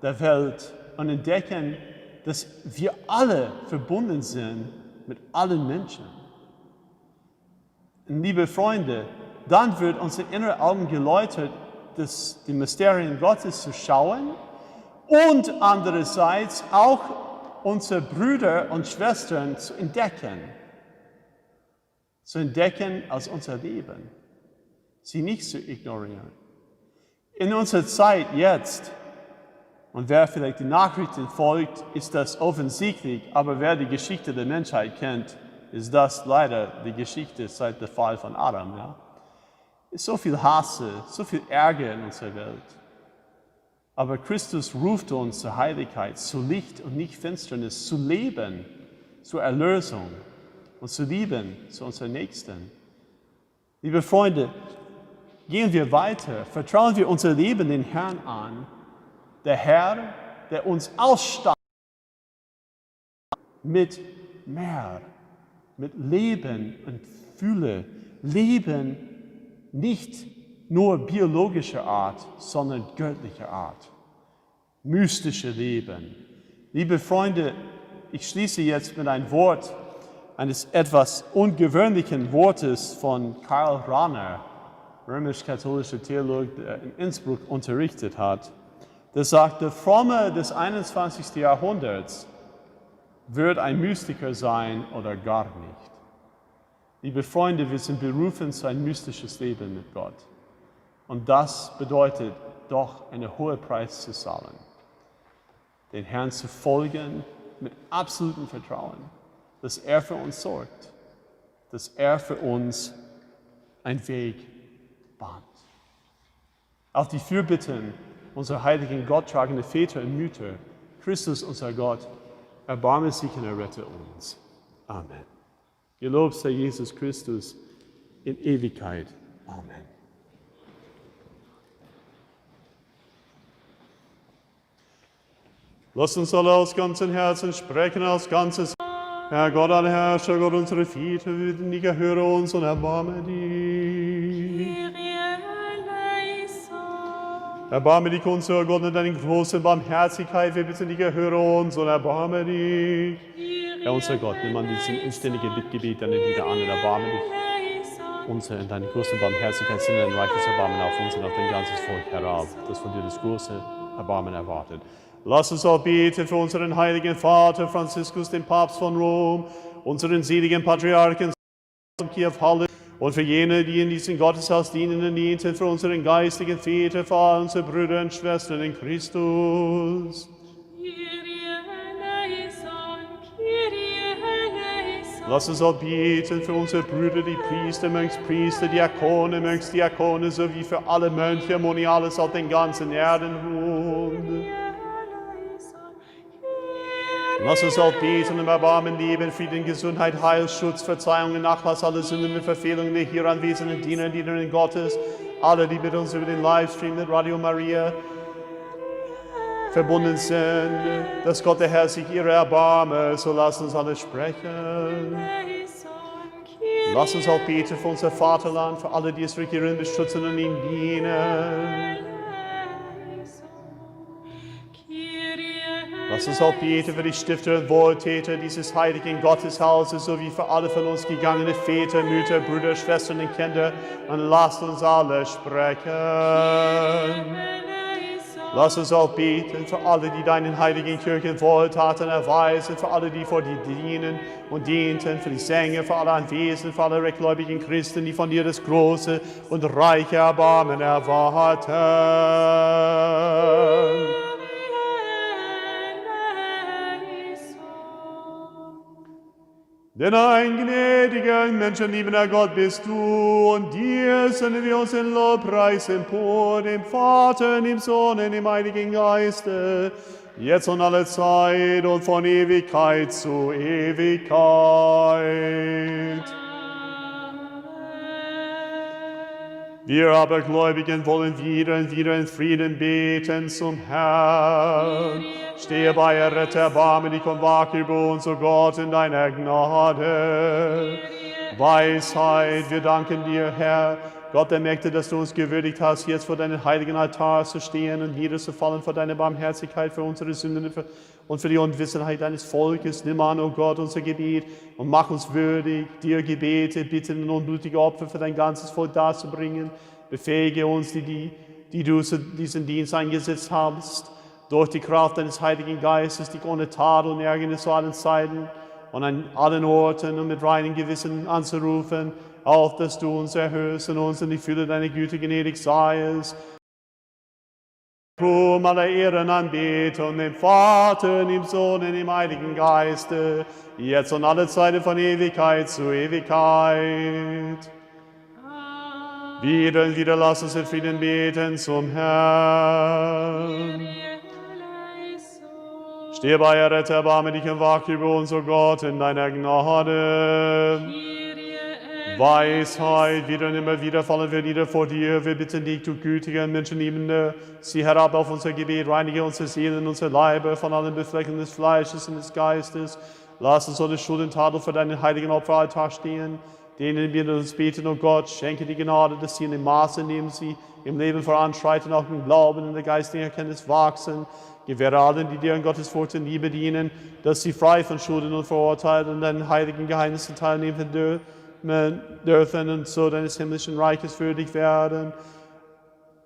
der Welt und entdecken, dass wir alle verbunden sind mit allen Menschen. Und liebe Freunde, dann wird unser innere Augen geläutert, die Mysterien Gottes zu schauen und andererseits auch unsere Brüder und Schwestern zu entdecken. Zu entdecken als unser Leben. Sie nicht zu ignorieren. In unserer Zeit jetzt, und wer vielleicht die Nachrichten folgt, ist das offensichtlich, aber wer die Geschichte der Menschheit kennt, ist das leider die Geschichte seit dem Fall von Adam. Ja? Es ist so viel Hass, so viel Ärger in unserer Welt. Aber Christus ruft uns zur Heiligkeit, zu Licht und nicht Finsternis, zu Leben, zur Erlösung und zu lieben zu unseren Nächsten. Liebe Freunde, gehen wir weiter, vertrauen wir unser Leben den Herrn an. Der Herr, der uns ausstattet mit mehr, mit Leben und Fülle. Leben nicht nur biologischer Art, sondern göttlicher Art. Mystische Leben. Liebe Freunde, ich schließe jetzt mit einem Wort, eines etwas ungewöhnlichen Wortes von Karl Rahner, römisch-katholischer Theologe, der in Innsbruck unterrichtet hat. Der sagt, der Fromme des 21. Jahrhunderts wird ein Mystiker sein oder gar nicht. Liebe Freunde, wir sind berufen zu ein mystisches Leben mit Gott. Und das bedeutet doch, einen hohen Preis zu zahlen. Den Herrn zu folgen mit absolutem Vertrauen, dass er für uns sorgt, dass er für uns einen Weg bahnt. Auf die Fürbitten unserer heiligen gotttragenden Väter und Mütter, Christus, unser Gott, erbarme sich und errette uns. Amen. Gelobt sei Jesus Christus in Ewigkeit. Amen. Lasst uns alle aus ganzem Herzen sprechen, aus ganzes Herr Gott, aller Herrscher, Gott unsere Väter, wir bitten dich, erhöre uns und erbarme dich. Erbarme dich, unser Gott, in deiner großen Barmherzigkeit, wir bitten dich, erhöre uns und erbarme dich. Herr, unser Gott, nimm an diesem inständigen Bittgebet deine Lieder an und erbarme dich. Unser in deiner großen Barmherzigkeit sind ein reiches Erbarmen auf uns und auf dein ganzes Volk herab, das von dir das große Erbarmen erwartet. Lass uns auch beten für unseren heiligen Vater Franziskus, den Papst von Rom, unseren seligen Patriarchen von Kiew, Halle, und für jene, die in diesem Gotteshaus dienen und dienten, für unseren geistigen Väter, für all unsere Brüder und Schwestern in Christus. Lass uns auch beten für unsere Brüder, die Priester, Mönchspriester, Diakone, Mönchsdiakone, sowie für alle Mönche, Moniales auf den ganzen Erdenrund. Lass uns auch beten um Erbarmen, Leben, Frieden, Gesundheit, Heil, Schutz, Verzeihung und Nachlass aller Sünden und Verfehlungen der hier anwesenden Diener und Dienerinnen Gottes, alle, die mit uns über den Livestream mit Radio Maria verbunden sind, dass Gott der Herr sich ihrer erbarme, so lasst uns alle sprechen. Lass uns auch beten für unser Vaterland, für alle, die es regieren, beschützen und ihm dienen. Lass uns auch beten für die Stifter und Wohltäter dieses heiligen Gotteshauses, sowie für alle von uns gegangene Väter, Mütter, Brüder, Schwestern und Kinder. Und lasst uns alle sprechen. Lass uns auch beten für alle, die deinen heiligen Kirchen Wohltaten erweisen, für alle, die vor dir dienen und dienten, für die Sänger, für alle Anwesenden, für alle rechtgläubigen Christen, die von dir das große und reiche Erbarmen erwarten. Denn ein gnädiger und menschenliebender Gott bist du, und dir senden wir uns in Lobpreis empor, dem Vater, dem Sohn und dem Heiligen Geiste, jetzt und alle Zeit und von Ewigkeit zu Ewigkeit. Wir aber Gläubigen wollen wieder und wieder in Frieden beten zum Herrn. Stehe bei, errette, erbarme dich und wach über uns, o Gott, in deiner Gnade. Weisheit, wir danken dir, Herr, Gott der Mächte, dass du uns gewürdigt hast, jetzt vor deinem heiligen Altar zu stehen und niederzufallen vor deiner Barmherzigkeit für unsere Sünden und für die Unwissenheit deines Volkes. Nimm an, o Gott, unser Gebet und mach uns würdig, dir Gebete, Bitten und unblutige Opfer für dein ganzes Volk darzubringen. Befähige uns, die du zu diesem Dienst eingesetzt hast, durch die Kraft deines Heiligen Geistes, dich ohne Tadel und Ärgernis zu allen Zeiten und an allen Orten und mit reinem Gewissen anzurufen, auf dass du uns erhörst und uns in die Fülle deiner Güte gnädig seiest. Ruhm aller Ehren Anbetung dem Vater, dem Sohn und dem Heiligen Geiste, jetzt und alle Zeiten von Ewigkeit zu Ewigkeit. Wieder und wieder lass uns in Frieden beten zum Herrn. Stehe bei, errette, erbarme dich und wach über uns, o Gott, in deiner Gnade. Weisheit, wieder und immer wieder fallen wir nieder vor dir. Wir bitten dich, du gütiger und menschenliebender, sieh herab auf unser Gebet, reinige unsere Seelen, unsere Leiber von allen Beflecken des Fleisches und des Geistes. Lass uns ohne Schuld und Tadel vor deinen heiligen Opferaltar stehen, denen wir uns beten, oh Gott, schenke die Gnade, dass sie in dem Maße, in dem sie im Leben voranschreiten, auch im Glauben, in der geistigen Erkenntnis wachsen. Gewähre allen, die dir in Gottes Furcht und Liebe dienen, dass sie frei von Schulden und Vorurteilen und deinen heiligen Geheimnissen teilnehmen dürfen und so deines himmlischen Reiches würdig werden.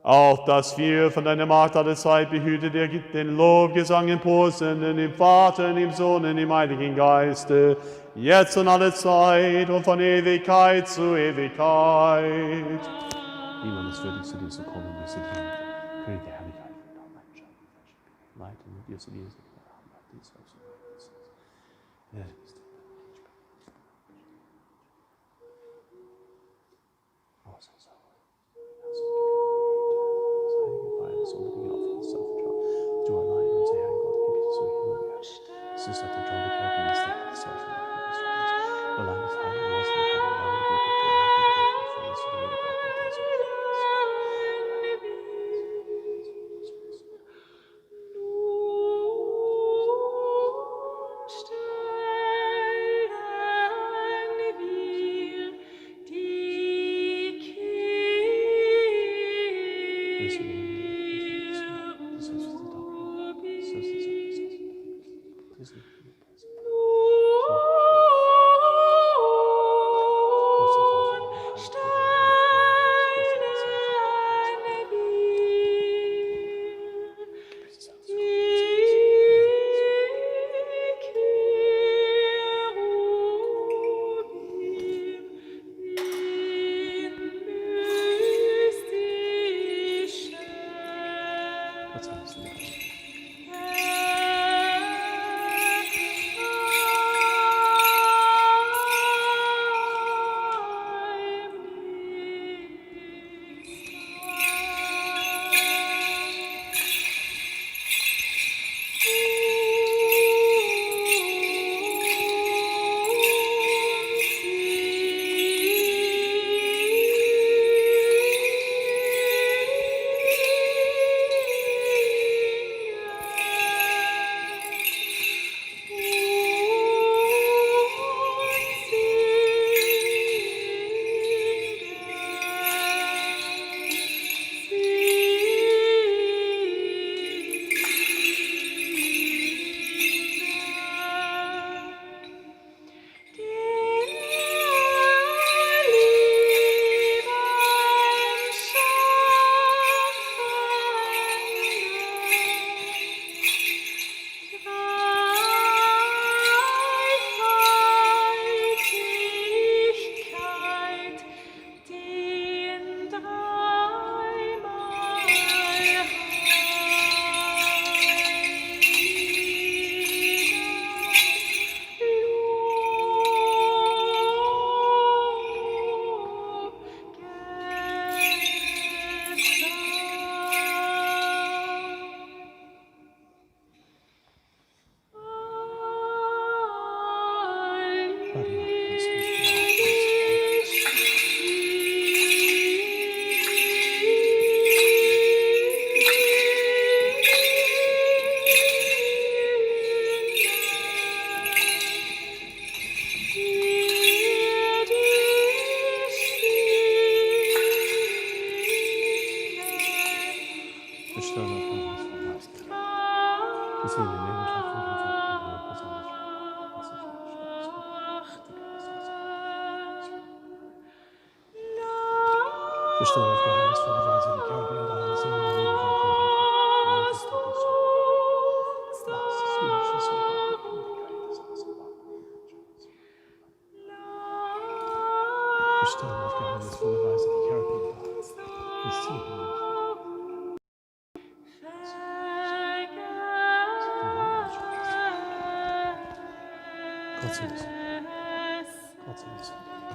Auch dass wir von deiner Macht alle Zeit behüte dir den Lobgesang emporsenden, im Vater, und im Sohn und im Heiligen Geiste, jetzt und alle Zeit und von Ewigkeit zu Ewigkeit. Niemand ist würdig, zu dir zu kommen, wir sind hier. König der Herrlichkeit, leiten mit dir zu dir. Du allein, unser Herr Gott, gib dich zu Himmel und Erde. Es ist auf der Traum der Kirche, ist der Herr des Herrschen und König des Reiches. Allein ist Heil und Maß und Heil und Name, die gibt dir allein, die Welt und volles und ewig auch mit dir zu Bestimmt auf geheimnisvolle Weise die Kirche in der Hand sehen und leben von Bestimmt auf geheimnisvolle Weise die Kirche in der Hand sehen. Gott sei Dank. Gott sei Dank. Gott sei Dank.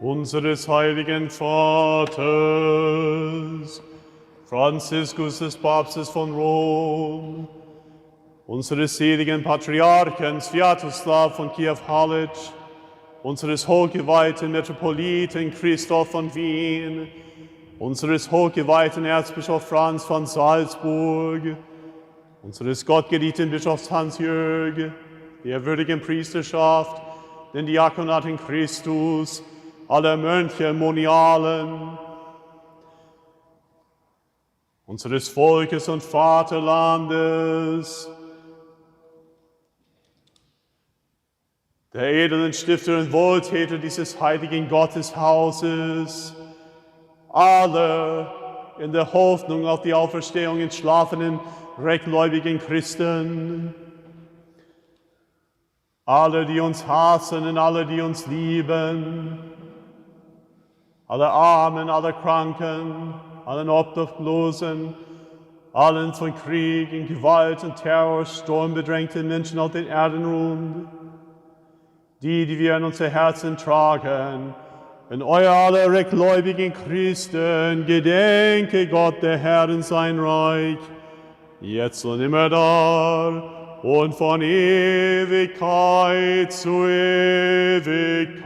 unseres heiligen Vaters, Franziskus des Papstes von Rom, unseres seligen Patriarchen Sviatoslav von Kiew-Halic, unseres hochgeweihten Metropoliten Christoph von Wien, unseres hochgeweihten Erzbischof Franz von Salzburg, unseres gottgeliebten Bischofs Hans-Jürg, der würdigen Priesterschaft, den Diakonat in Christus, aller Mönche, Monialen, unseres Volkes und Vaterlandes, der edlen Stifter und Wohltäter dieses heiligen Gotteshauses, alle in der Hoffnung auf die Auferstehung entschlafenen, rechtgläubigen Christen, alle, die uns hassen und alle, die uns lieben, alle Armen, alle Kranken, allen Obdachlosen, allen von Krieg und Gewalt und Terror, Sturm bedrängten Menschen auf den Erdenrund, die wir in unser Herzen tragen, in euer aller rechtgläubigen Christen, gedenke Gott, der Herr in sein Reich, jetzt und immer da und von Ewigkeit zu Ewigkeit.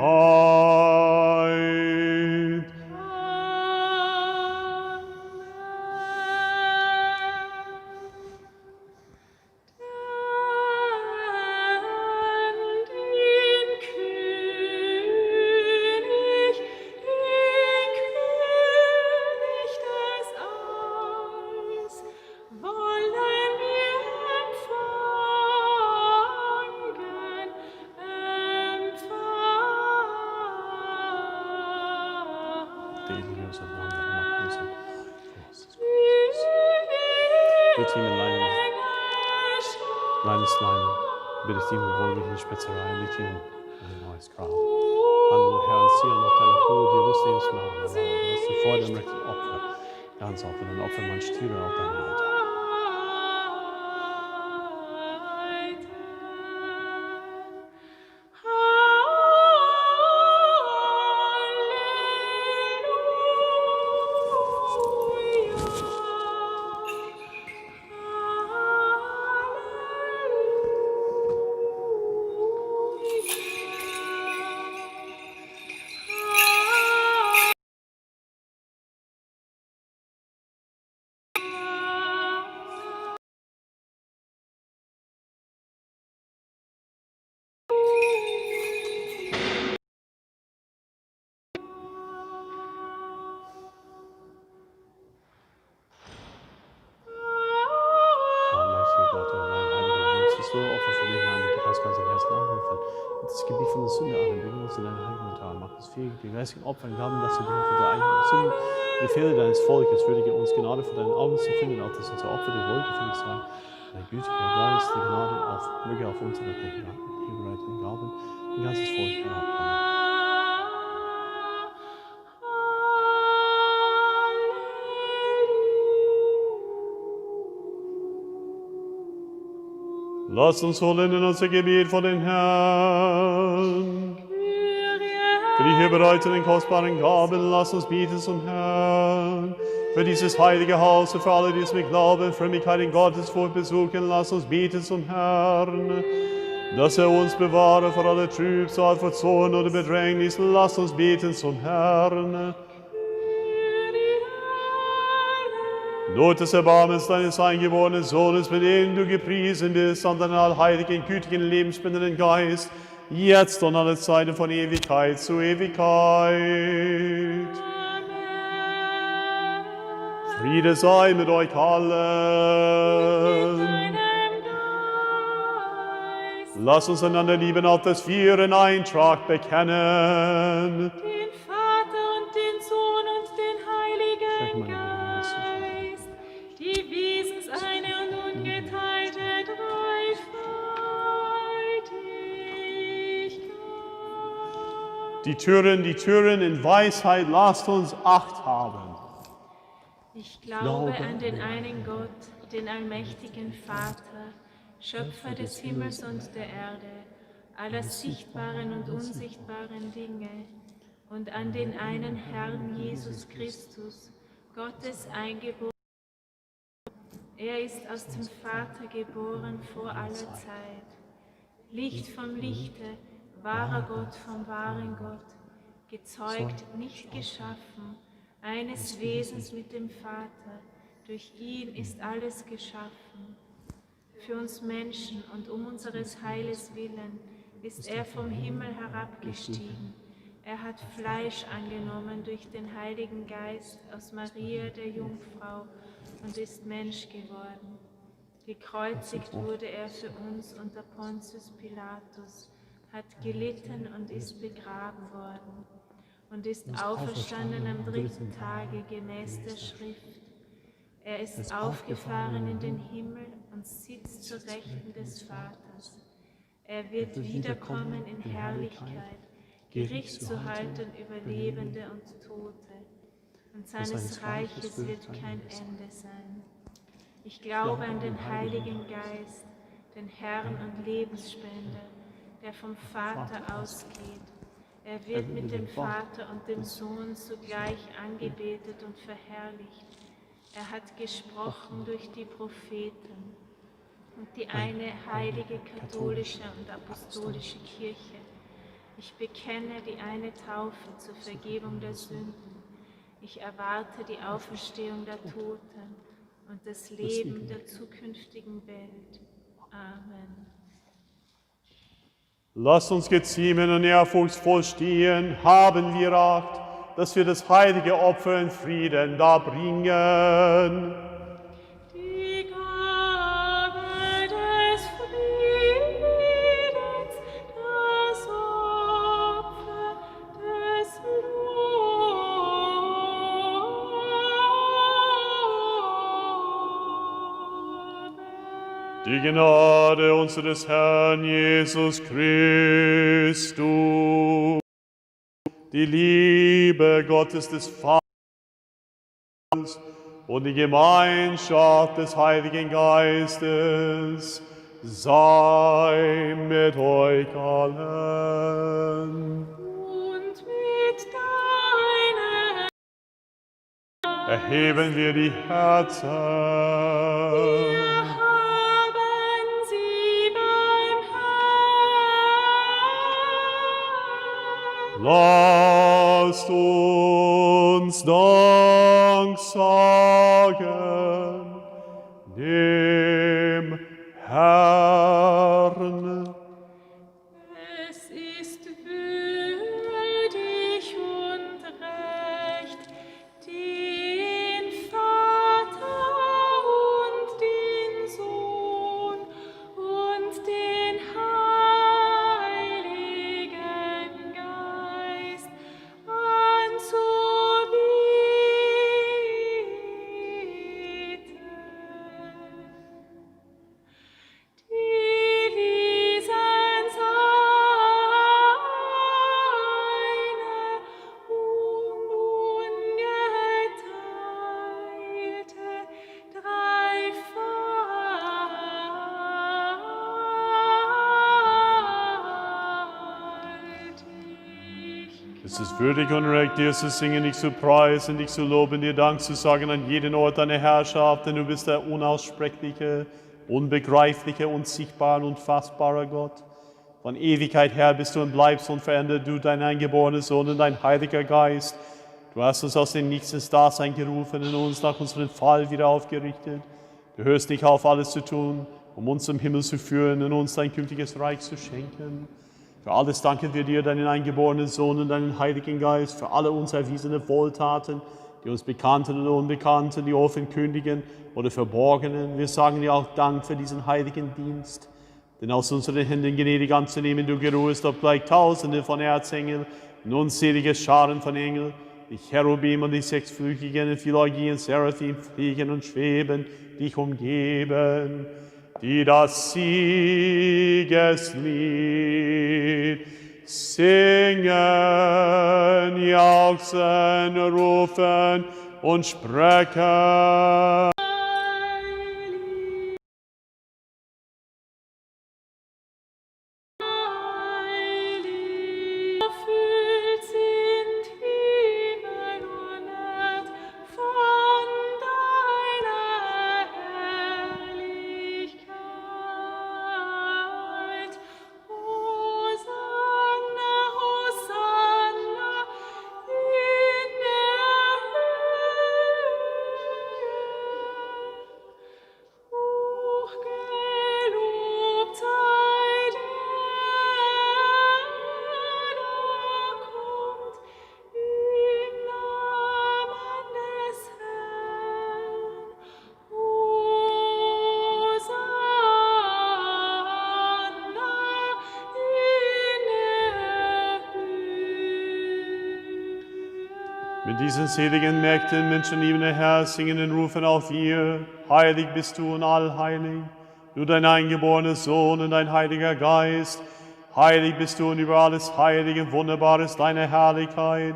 Reines Leinen, bitte ich dir mit wohlgefälligen Spezereien, liegt ihm ein neues Grab. Handle, Herr, und ziehe noch deine Ruhe, die Lust lebensmachen, aber dass du vor dem rechten Opfer, ganz Opfer, dein Opfer, man stiere auf deinem Altar. Die geistigen Opfer und Gaben, dass du dich für deine eigenen Sünden, die Fehler deines Volkes, würdige uns Gnade vor deinen Augen zu finden, auch dass unser Opfer dir wohlgefällig sei. Dein gütiger Geist, die Gnade möge auf uns und auf den hier bereiteten Gaben, ein ganzes Volk herabkommen. Lasst uns holen in unser Gebet vor den Herrn. Für die hier bereiteten kostbaren Gaben, lasst uns bieten zum Herrn. Für dieses heilige Haus und für alle, die es mit Glauben und Frömmigkeit in Gottesfurcht besuchen, lasst uns bieten zum Herrn. Dass uns bewahre vor aller Trübsal, vor Zorn oder Bedrängnis, lasst uns bieten zum Herrn. Durch des Erbarmens deines eingeborenen Sohnes, mit dem du gepriesen bist, an deinen allheiligen, gütigen, lebensspendenden Geist, jetzt und alle Zeiten von Ewigkeit zu Ewigkeit. Amen. Friede sei mit euch allen. Lasst uns einander lieben, auf dass wir in Eintracht bekennen. Den Vater und den Sohn und den Heiligen Geist, die Wesenseine und ungeteilte Dreifaltigkeit. Die Türen in Weisheit, lasst uns Acht haben. Ich glaube an den einen Gott, den allmächtigen Vater, Schöpfer des Himmels und der Erde, aller sichtbaren und unsichtbaren Dinge, und an den einen Herrn Jesus Christus, Gottes Eingeborenen. Er ist aus dem Vater geboren vor aller Zeit. Licht vom Lichte, wahrer Gott vom wahren Gott, gezeugt, nicht geschaffen, eines Wesens mit dem Vater. Durch ihn ist alles geschaffen. Für uns Menschen und um unseres Heiles willen ist er vom Himmel herabgestiegen. Er hat Fleisch angenommen durch den Heiligen Geist aus Maria der Jungfrau und ist Mensch geworden. Gekreuzigt wurde er für uns unter Pontius Pilatus, hat gelitten und ist begraben worden und ist auferstanden am dritten Tage gemäß der Schrift. Er ist aufgefahren in den Himmel und sitzt zur Rechten des Vaters. Er wird wiederkommen in Herrlichkeit, Gericht zu halten über Lebende und Tote. Und seines Reiches wird kein Ende sein. Ich glaube an den Heiligen Geist, den Herrn und Lebensspender, der vom Vater ausgeht. Er wird mit dem Vater und dem Sohn zugleich angebetet und verherrlicht. Er hat gesprochen durch die Propheten. Und die eine heilige, katholische und apostolische Kirche. Ich bekenne die eine Taufe zur Vergebung der Sünden. Ich erwarte die Auferstehung der Toten und das Leben der zukünftigen Welt. Amen. Lasst uns geziemen und ehrfurchtsvoll stehen, haben wir Acht, dass wir das heilige Opfer in Frieden darbringen. Die Gabe des Friedens, das Opfer des Lobes. Die Gnade unseres Herrn Jesus Christus, die Liebe Gottes des Vaters und die Gemeinschaft des Heiligen Geistes sei mit euch allen. Und mit deiner Erheben wir die Herzen. Wir haben sie beim Herrn. Lasst uns Dank sagen dem Herrn. Es ist würdig und recht, den Vater und den Sohn und den Heiligen Geist anzubeten. Die Wesens eine und ungeteilte Dreifaltigkeit. Es ist würdig und recht, dir zu singen, dich zu preisen, dich zu loben, dir Dank zu sagen an jeden Ort deiner Herrschaft, denn du bist der unaussprechliche, unbegreifliche, unsichtbare und fassbare Gott. Von Ewigkeit her bist du und bleibst unverändert, du, dein eingeborener Sohn und dein Heiliger Geist. Du hast uns aus dem Nichts ins Dasein gerufen und uns nach unserem Fall wieder aufgerichtet. Du hörst dich auf, alles zu tun, um uns zum Himmel zu führen und uns dein künftiges Reich zu schenken. Für alles danken wir dir, deinen eingeborenen Sohn und deinen Heiligen Geist, für alle uns erwiesene Wohltaten, die uns bekannten und unbekannten, die offenkundigen oder verborgenen. Wir sagen dir auch Dank für diesen heiligen Dienst, den aus unseren Händen gnädig anzunehmen du geruhst, obgleich Tausende von Erzengeln und unzählige Scharen von Engeln, die Cherubim und die sechsflügigen und Philogien, Seraphim fliegen und schweben, dich umgeben, die das Siegeslied singen, jauchzen, rufen und sprechen. Erfüllt sind Mit diesen seligen Mägden, menschenliebender Herr, singen und rufen auf dir. Heilig bist du und allheilig, du dein eingeborener Sohn und dein Heiliger Geist. Heilig bist du und über alles Heilig und Wunderbar ist deine Herrlichkeit.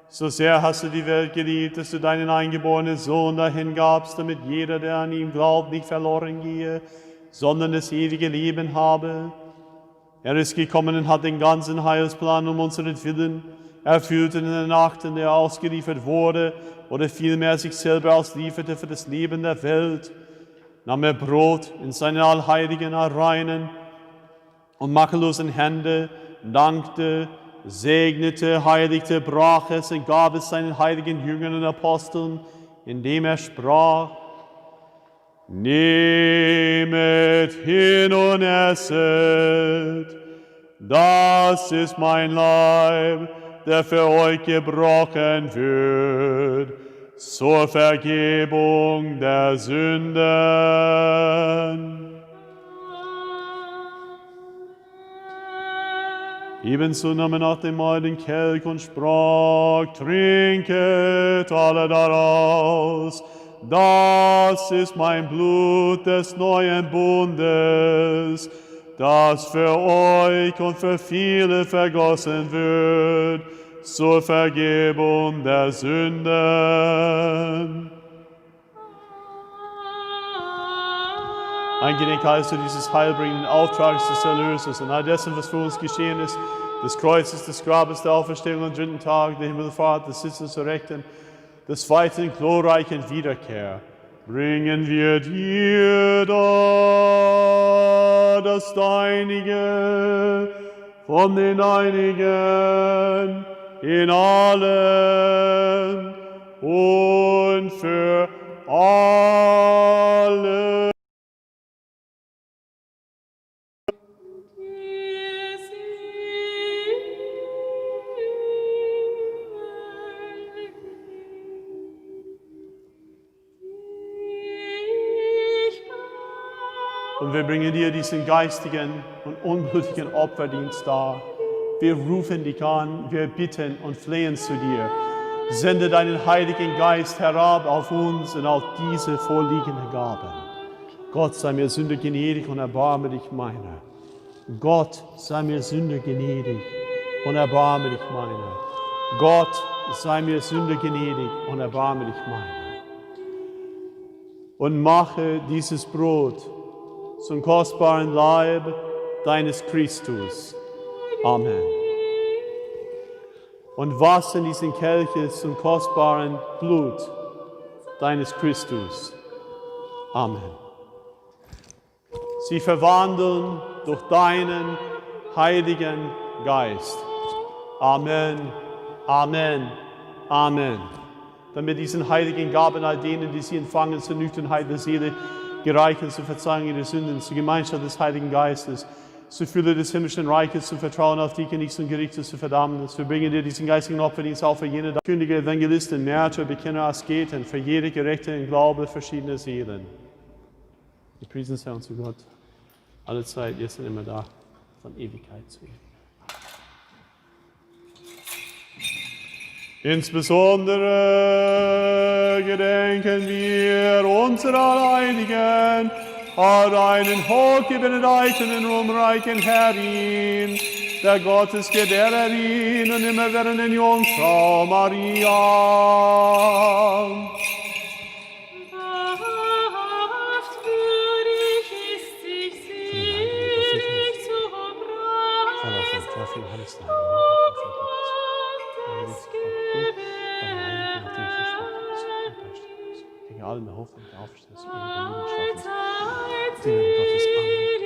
So sehr hast du die Welt geliebt, dass du deinen eingeborenen Sohn dahin gabst, damit jeder, der an ihn glaubt, nicht verloren gehe, sondern das ewige Leben habe. Er ist gekommen und hat den ganzen Heilsplan um unseren Willen erfüllt in der Nacht, in der er ausgeliefert wurde, oder vielmehr sich selber auslieferte für das Leben der Welt. Nahm er Brot in seine allheiligen, reinen und makellosen Hände, dankte, segnete, heiligte, brach es und gab es seinen heiligen Jüngern und Aposteln, indem er sprach: Nehmet hin und esset, das ist mein Leib, der für euch gebrochen wird, zur Vergebung der Sünden. Ebenso nahm er nach dem Mahl den Kelch und sprach: Trinket alle daraus, das ist mein Blut des neuen Bundes, das für euch und für viele vergossen wird, zur Vergebung der Sünden. Eingedenk also dieses heilbringenden Auftrags des Erlösers und all dessen, was für uns geschehen ist, des Kreuzes, des Grabes, der Auferstehung am dritten Tag, der Himmelfahrt, des Sitzes zur Rechten, des weiteren glorreichen Wiederkehr, bringen wir dir da das Deinige von den Deinigen in allen und für alle. Und wir bringen dir diesen geistigen und unblutigen Opferdienst dar. Wir rufen dich an, wir bitten und flehen zu dir. Sende deinen Heiligen Geist herab auf uns und auf diese vorliegenden Gaben. Gott sei mir Sünder gnädig und erbarme dich meiner. Gott sei mir Sünder gnädig und erbarme dich meiner. Gott sei mir Sünder gnädig und erbarme dich meiner. Und mache dieses Brot zum kostbaren Leib deines Christus. Amen. Und was in diesen Kelche zum kostbaren Blut deines Christus. Amen. Sie verwandeln durch deinen Heiligen Geist. Amen, Amen, Amen. Damit diesen heiligen Gaben all denen, die sie empfangen, zur Nüchternheit der Seele gereichen, zur Verzeihung ihrer Sünden, zur Gemeinschaft des Heiligen Geistes, zur Fülle des himmlischen Reiches, zum Vertrauen auf die Genichts und Gerichte, zu Verdammnis. Wir bringen dir diesen geistigen Opferdienst auch für jene kündige Evangelisten, Märtyrer, Bekenner, Asketen, für jede gerechte im Glaube verschiedene Seelen. Gepriesen sei unser Gott, alle Zeit, jetzt und immer da, von Ewigkeit zu Ewigkeit. Insbesondere gedenken wir unserer Heiligen, einen hochgebenedikten und umreichen Herrin, der Gottesgebärerin und immerwährenden Jungfrau Maria. Allen der Hoffnung der Aufstehung des ewigen Lebens schaffen. Denen Gottes Amen,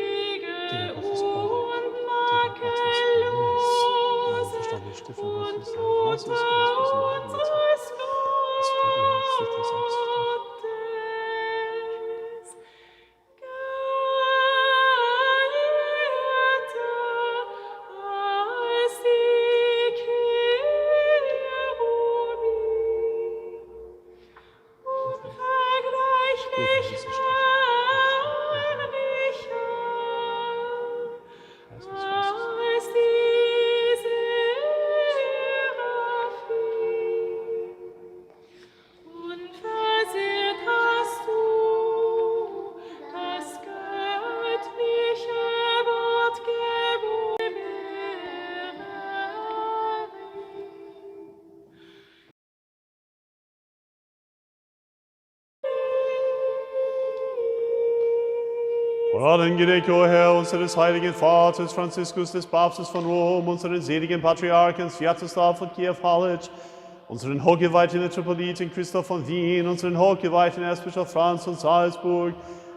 denen Gottes Orde, denen Gottes Erlös, alle verstorbene Stifte Gottes, sein Haus ist und das Böse Leben der Zeit. Es Gott ihm das Licht der Selbstvertrauen. Allen gedenke, o Herr, unseres heiligen Vaters Franziskus, des Papstes von Rom, unseren seligen Patriarchen Sviatoslav von Kiew Halic, unseren hochgeweihten Metropoliten Christoph von Wien, unseren hochgeweihten Erzbischof Franz von Salzburg.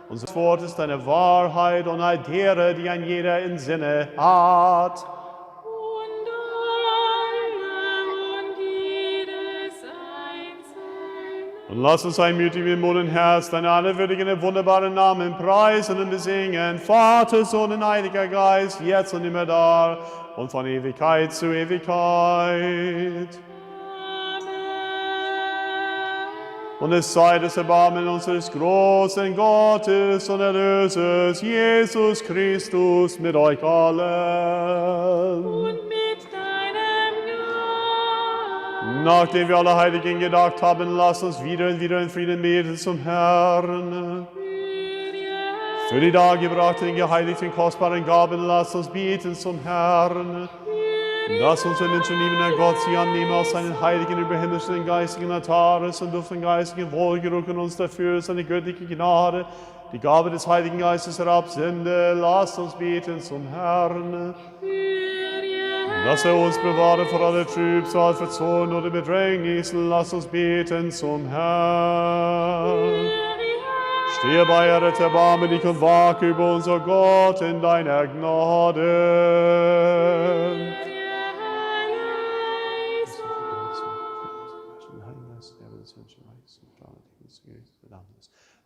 Unser Wort ist deine Wahrheit und all derer, die ein jeder im Sinne hat. Und lass uns einmütig mit Mund und Herz deine allerwürdigen und wunderbaren Namen preisen und besingen. Vater, Sohn und Heiliger Geist, jetzt und immer da und von Ewigkeit zu Ewigkeit. Und es sei das Erbarmen unseres großen Gottes und Erlösers, Jesus Christus, mit euch allen. Und mit deinem Geist. Nachdem wir alle Heiligen gedacht haben, lasst uns wieder und wieder in Frieden beten zum Herrn. Für die dargebrachten, geheiligten, kostbaren Gaben lasst uns beten zum Herrn. Lass unsere menschenliebender Gott sie annehmen aus seinen heiligen, überhimmlischen, geistigen Altares und durch den geistigen Wohlgeruch und uns dafür seine göttliche Gnade, die Gabe des Heiligen Geistes herabsende. Lasst uns beten zum Herrn. Dass uns bewahre vor aller Trübsal, Verzorn oder Bedrängnis. Lasst uns beten zum Herrn. Stehe bei, errette, erbarme dich und wake über unser Gott in deiner Gnade.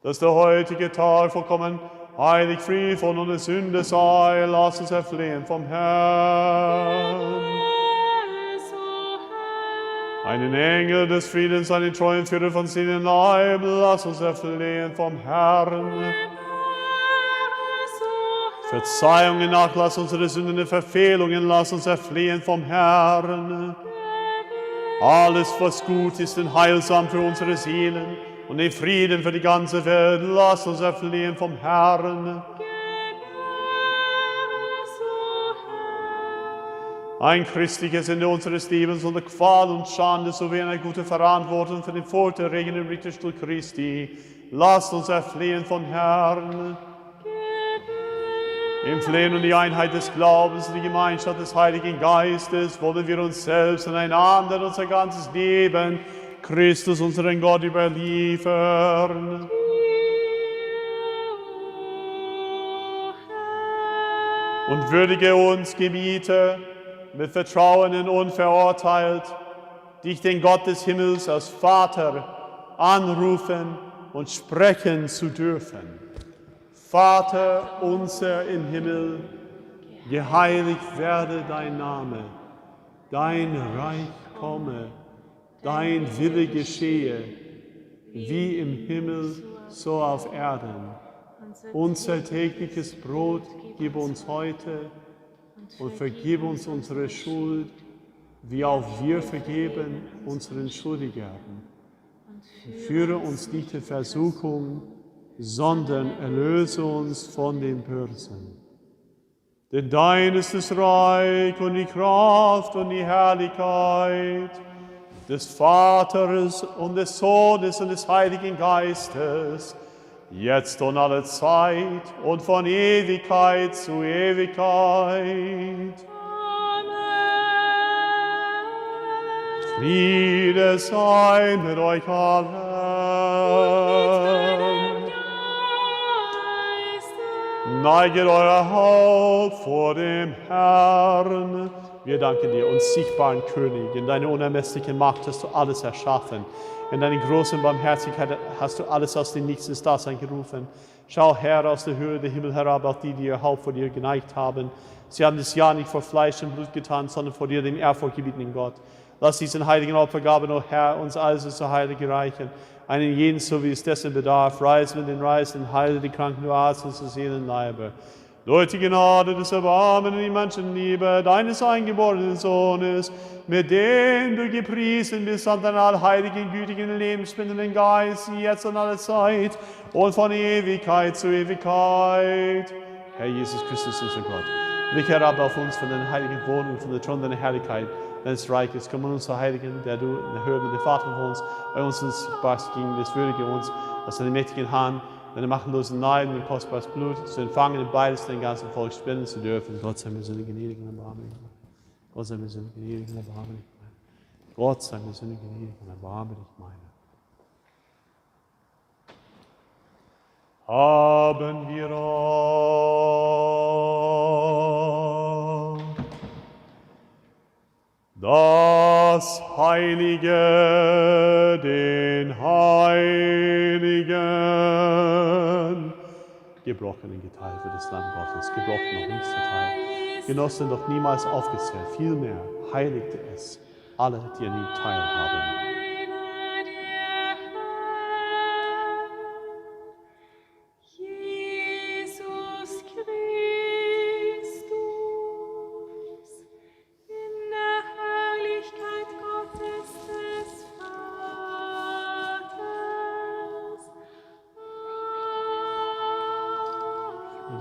Dass der heutige Tag vollkommen heilig, frei von ohne Sünde sei, lass uns erflehen vom Herrn. Einen Engel des Friedens, einen treuen Führer von Seelen Leib, lass uns erflehen vom Herrn. Verzeihung und Nachlass unsere Sünden und Verfehlungen, lass uns erflehen vom Herrn. Alles, was gut ist und heilsam für unsere Seelen und den Frieden für die ganze Welt, lass uns erflehen vom Herrn. Ein christliches Ende unseres Lebens unter Qual und Schande sowie eine gute Verantwortung für den forterregenden Richterstuhl Christi, lasst uns erflehen vom Herrn. Im Flehen und die Einheit des Glaubens und die Gemeinschaft des Heiligen Geistes wollen wir uns selbst und einander und unser ganzes Leben Christus, unseren Gott, überliefern. Und würdige uns, Gebieter, mit Vertrauen und unverurteilt, dich, den Gott des Himmels, als Vater anrufen und sprechen zu dürfen. Vater unser im Himmel, geheiligt werde dein Name, dein Reich komme, dein Wille geschehe, wie im Himmel, so auf Erden. Unser tägliches Brot gib uns heute und vergib uns unsere Schuld, wie auch wir vergeben unseren Schuldigern. Führe uns nicht in Versuchung, sondern erlöse uns von dem Bösen. Denn dein ist das Reich und die Kraft und die Herrlichkeit des Vaters und des Sohnes und des Heiligen Geistes, jetzt und alle Zeit und von Ewigkeit zu Ewigkeit. Amen. Friede sei mit euch allen. Neiget euer Haupt vor dem Herrn. Wir danken dir, uns sichtbaren König. In deiner unermesslichen Macht hast du alles erschaffen. In deiner großen Barmherzigkeit hast du alles aus dem Nichts ins Dasein gerufen. Schau, Herr, aus der Höhe der Himmel herab auf die, die ihr Haupt vor dir geneigt haben. Sie haben das ja nicht vor Fleisch und Blut getan, sondern vor dir, dem ehrfurchtgebietenden Gott. Lass diesen heiligen Opfergaben, o Herr, uns alles zu heilig reichen. Einen jeden, so wie es dessen bedarf, reise mit den Reisenden, heile die Kranken, du Arzt und Seelenleibe. Durch die Gnade des Erbarmen und die Menschenliebe deines eingeborenen Sohnes, mit dem du gepriesen bist an deinen allheiligen, gütigen, lebensspendenden Geist, jetzt und alle Zeit und von Ewigkeit zu Ewigkeit. Herr Jesus Christus, unser Gott, blick herab auf uns von deinen heiligen Wohnungen, von der Thron deiner Herrlichkeit, deines Reiches. Komm an uns zu heiligen, der du in der Höhe mit dem Vater wohnst, bei uns sichtbarst gegen das Würdige uns, aus deiner mächtigen Hand deine machtlosen Leiden und kostbares Blut zu empfangen und beides den ganzen Volk spenden zu dürfen. Gott sei mir Sünde gnädig und erbarmlich. Gott sei mir Sünde gnädig und erbarmlich. Gott sei mir Sünde gnädig und erbarmlich meine. Haben wir auch das Heilige, den Heiligen, gebrochen und geteilt wird das Lamm Gottes, gebrochen noch nicht zerteilt, genossen doch niemals aufgezählt, vielmehr heiligte es alle, die an ihm teilhaben.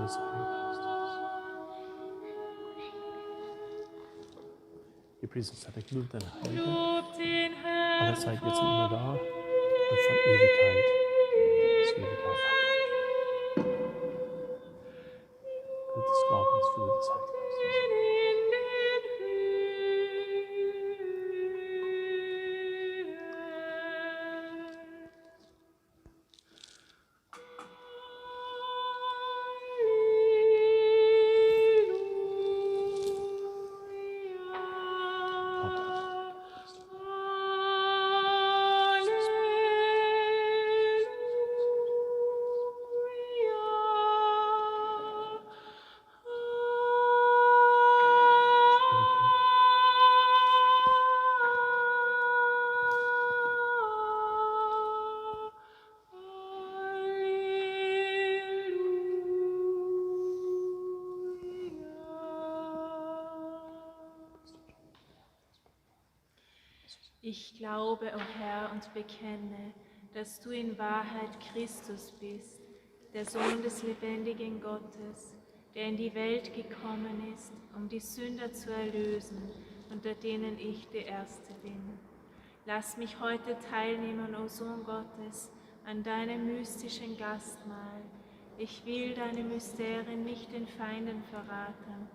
Des Heiligen Geistes. Gepriesen sei der Gnade deiner Heilige, alle Zeit jetzt und immer da und von Ewigkeit zu Ewigkeit. Amen. Blut des Glaubens, Fülle des Heiligen Geistes. Ich glaube, o Herr, und bekenne, dass du in Wahrheit Christus bist, der Sohn des lebendigen Gottes, der in die Welt gekommen ist, um die Sünder zu erlösen, unter denen ich der Erste bin. Lass mich heute teilnehmen, o Sohn Gottes, an deinem mystischen Gastmahl. Ich will deine Mysterien nicht den Feinden verraten,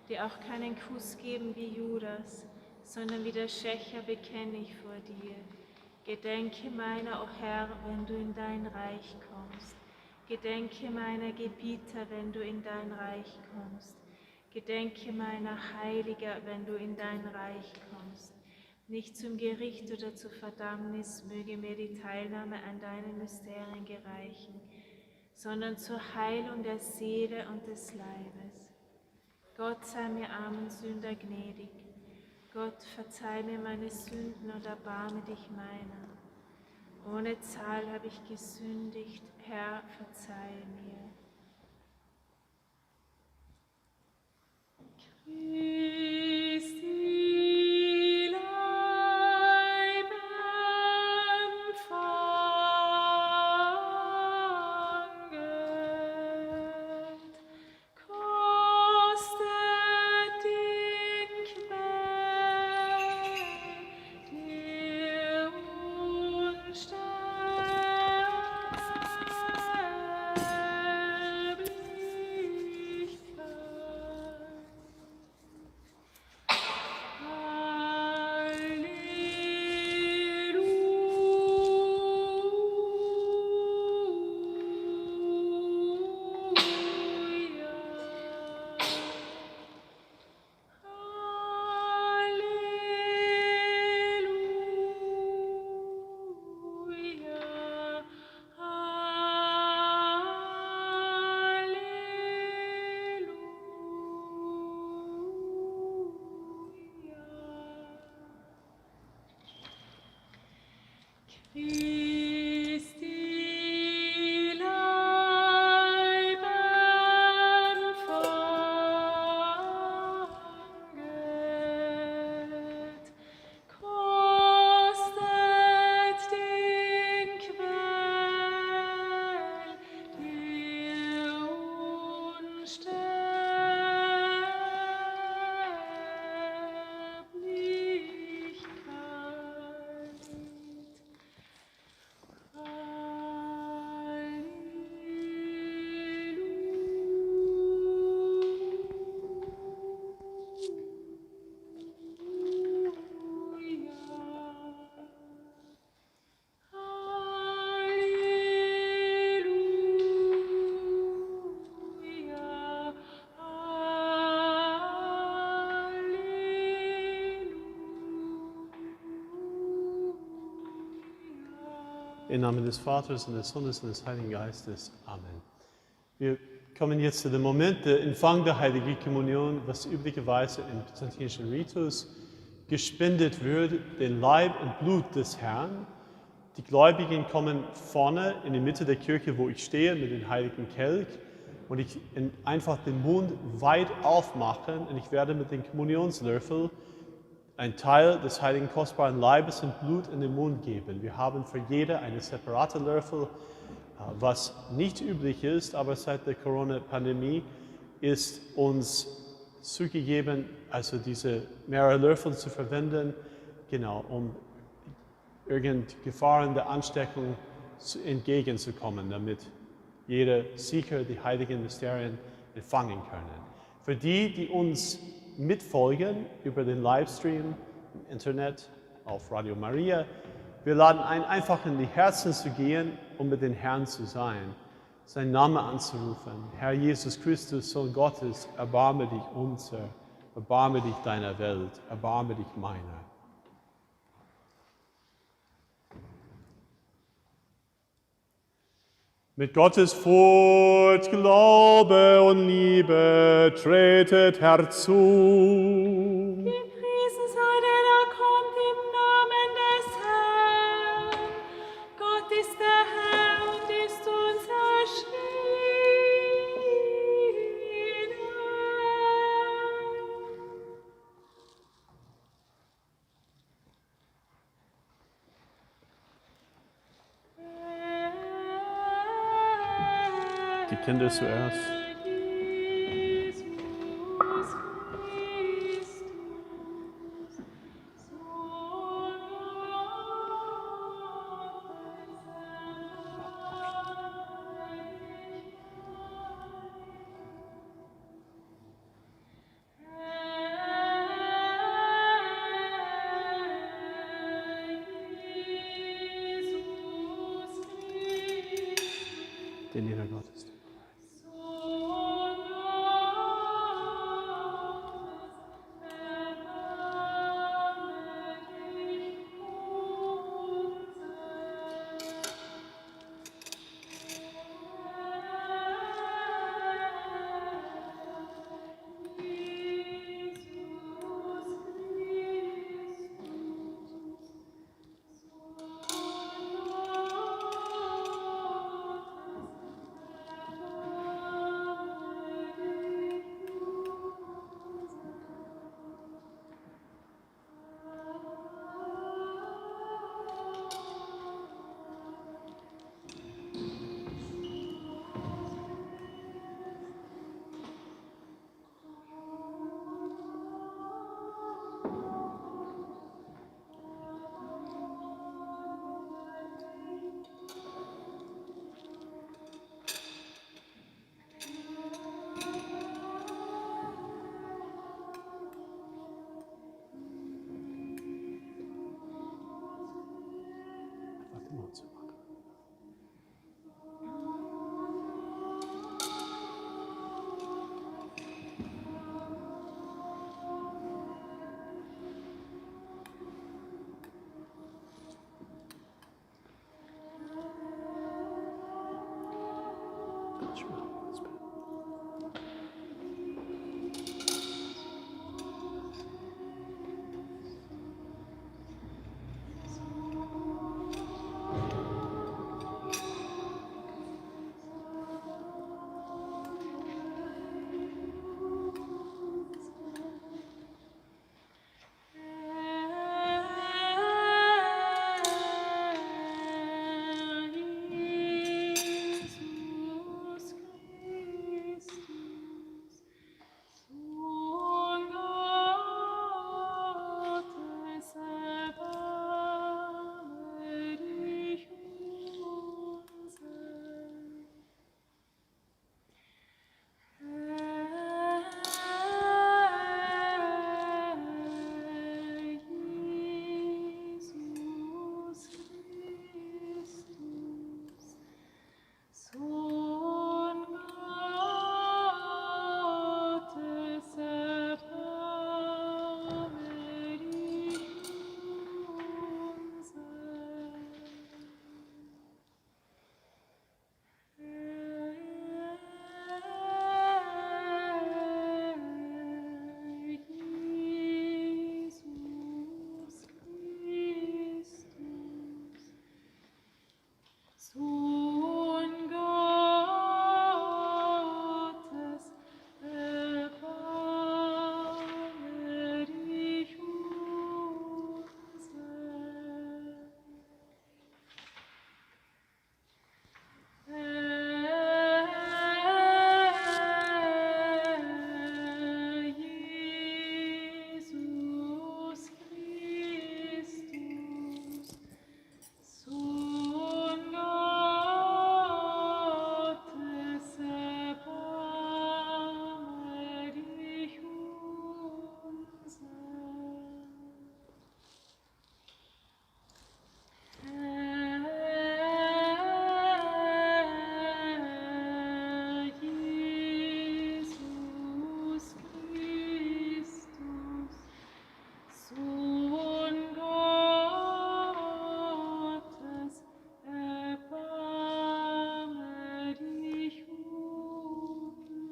die auch keinen Kuss geben wie Judas, sondern wie der Schächer bekenne ich vor dir. Gedenke meiner, o Herr, wenn du in dein Reich kommst. Gedenke meiner Gebieter, wenn du in dein Reich kommst. Gedenke meiner Heiliger, wenn du in dein Reich kommst. Nicht zum Gericht oder zur Verdammnis möge mir die Teilnahme an deinen Mysterien gereichen, sondern zur Heilung der Seele und des Leibes. Gott sei mir armen Sünder gnädig. Gott, verzeih mir meine Sünden und erbarme dich meiner. Ohne Zahl habe ich gesündigt, Herr, verzeih mir. Christi Leib empfanget, kostet den Quell der Im Namen des Vaters und des Sohnes und des Heiligen Geistes. Amen. Wir kommen jetzt zu dem Moment der Empfang der Heiligen Kommunion, was üblicherweise im byzantinischen Ritus gespendet wird, den Leib und Blut des Herrn. Die Gläubigen kommen vorne in die Mitte der Kirche, wo ich stehe, mit dem heiligen Kelch. Und ich einfach den Mund weit aufmachen und ich werde mit dem Kommunionslöffel einen Teil des heiligen kostbaren Leibes und Blut in den Mund geben. Wir haben für jede eine separate Löffel, was nicht üblich ist, aber seit der Corona-Pandemie ist uns zugegeben, also diese mehrere Löffel zu verwenden, genau, um irgend Gefahren der Ansteckung entgegenzukommen, damit jeder sicher die heiligen Mysterien empfangen können. Für die, die uns mitfolgen über den Livestream im Internet, auf Radio Maria, wir laden ein, einfach in die Herzen zu gehen, um mit dem Herrn zu sein, seinen Namen anzurufen. Herr Jesus Christus, Sohn Gottes, erbarme dich unser, erbarme dich deiner Welt, erbarme dich meiner. Mit Gottes Furcht, Glaube und Liebe tretet herzu. Gepriesen sei der, der kommt im Namen des Herrn. Gott ist der Herr und ist uns erschienen. Die Kinder zuerst. Jesus Christus, Sohn Gottes, Den Lieder Gottes.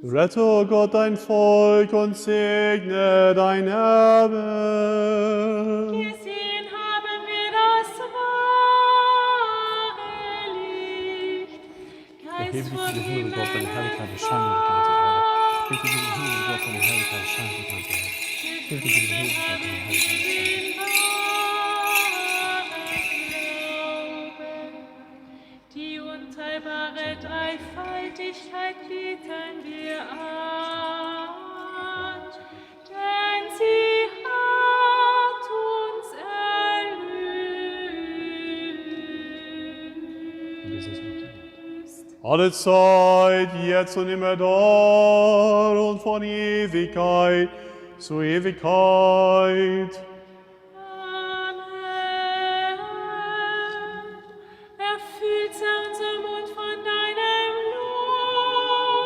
Rette, o Gott, dein Volk und segne dein Erbe. Gesehen haben wir das wahre Licht. Erhebe Geist dich vom in den Himmel, Gott, deine Herrlichkeit Himmel erscheint die ganze Erde. Erhebe dich in den Himmel, Gott, deine Herrlichkeit erscheint die ganze Erde. Erhebe dich in den Himmel, Gott, deine Herrlichkeit erscheint. Die unteilbare Dreifaltigkeit bieten wir an, denn sie hat uns erlöst. Alle Zeit, jetzt und immer da und von Ewigkeit zu Ewigkeit. Amen. Erfüllt sei unser Mund von deinem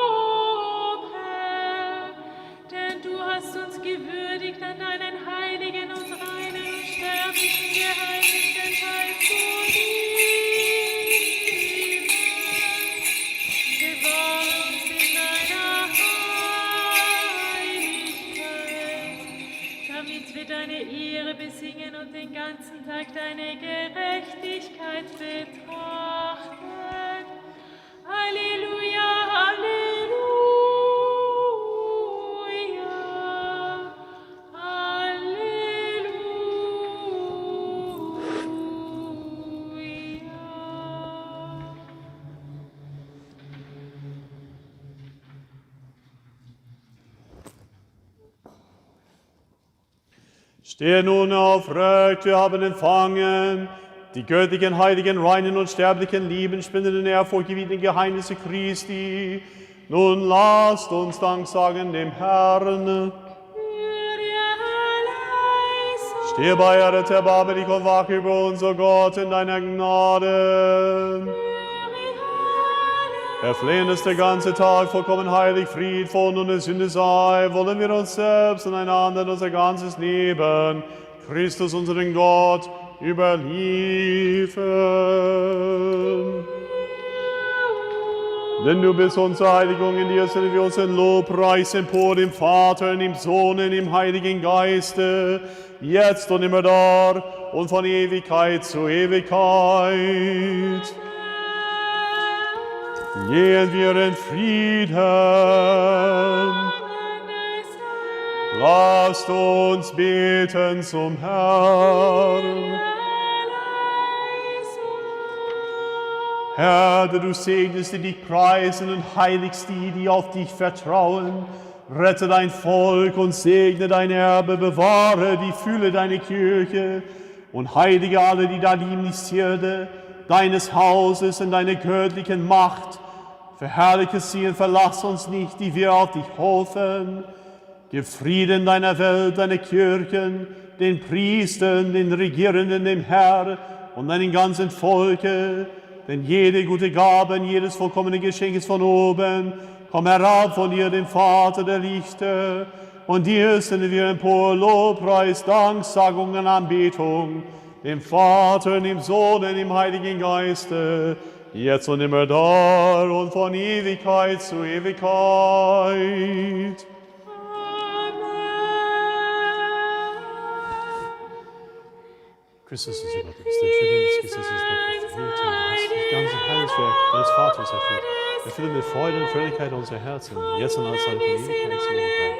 Lob, Herr, denn du hast uns gewürdigt, an deinen heiligen und reinen und sterblichen geheiligten Teil zu nehmen. Bewahre uns in deiner Heiligkeit, damit wir deine Ehre besingen und den ganzen Tag deine Gerechtigkeit betrachten. Halleluja, Halleluja, Halleluja. Stehe nun aufrecht, wir haben empfangen die göttlichen, heiligen, reinen und sterblichen, lieben, spendenden, ehrfurchtgebietenden Geheimnisse Christi. Nun lasst uns Dank sagen dem Herrn. Stehe bei, errette, erbarme dich und wache über uns, o Gott, in deiner Gnade. Erflehen es der ganze Tag, vollkommen heilig, friedvoll und ohne Sünde sei, wollen wir uns selbst und einander unser ganzes Leben, Christus, unseren Gott, überliefern. Denn du bist unsere Heiligung, in dir sind wir unseren Lobpreis empor, dem Vater, dem Sohn und dem Heiligen Geiste, jetzt und immer da und von Ewigkeit zu Ewigkeit. Gehen wir in Frieden. Lasst uns beten zum Herrn. Herr, der du segnest, die dich preisen und heiligst die auf dich vertrauen. Rette dein Volk und segne dein Erbe, bewahre die Fülle deiner Kirche und heilige alle, die da lieben, die Zierde deines Hauses in deiner göttlichen Macht. Verherrliche sie und verlass uns nicht, die wir auf dich hoffen. Gib Frieden deiner Welt, deiner Kirchen, den Priestern, den Regierenden, dem Herr und deinem ganzen Volke. Denn jede gute Gabe und jedes vollkommene Geschenk ist von oben. Komm herab von dir, dem Vater der Lichter. Und dir senden wir empor Lobpreis, Danksagung und Anbetung, dem Vater, dem Sohn und dem Heiligen Geiste, jetzt und immer da und von Ewigkeit zu Ewigkeit. Christus ist Gott, ist der Schöpfer des Gesetzes der Propheten. Du hast das ganze Heilswerk deines Vaters erfüllt. Erfülle mit Freude und Fröhlichkeit unser Herzen, jetzt und alle Zeit von Ewigkeit zu Ewigkeit.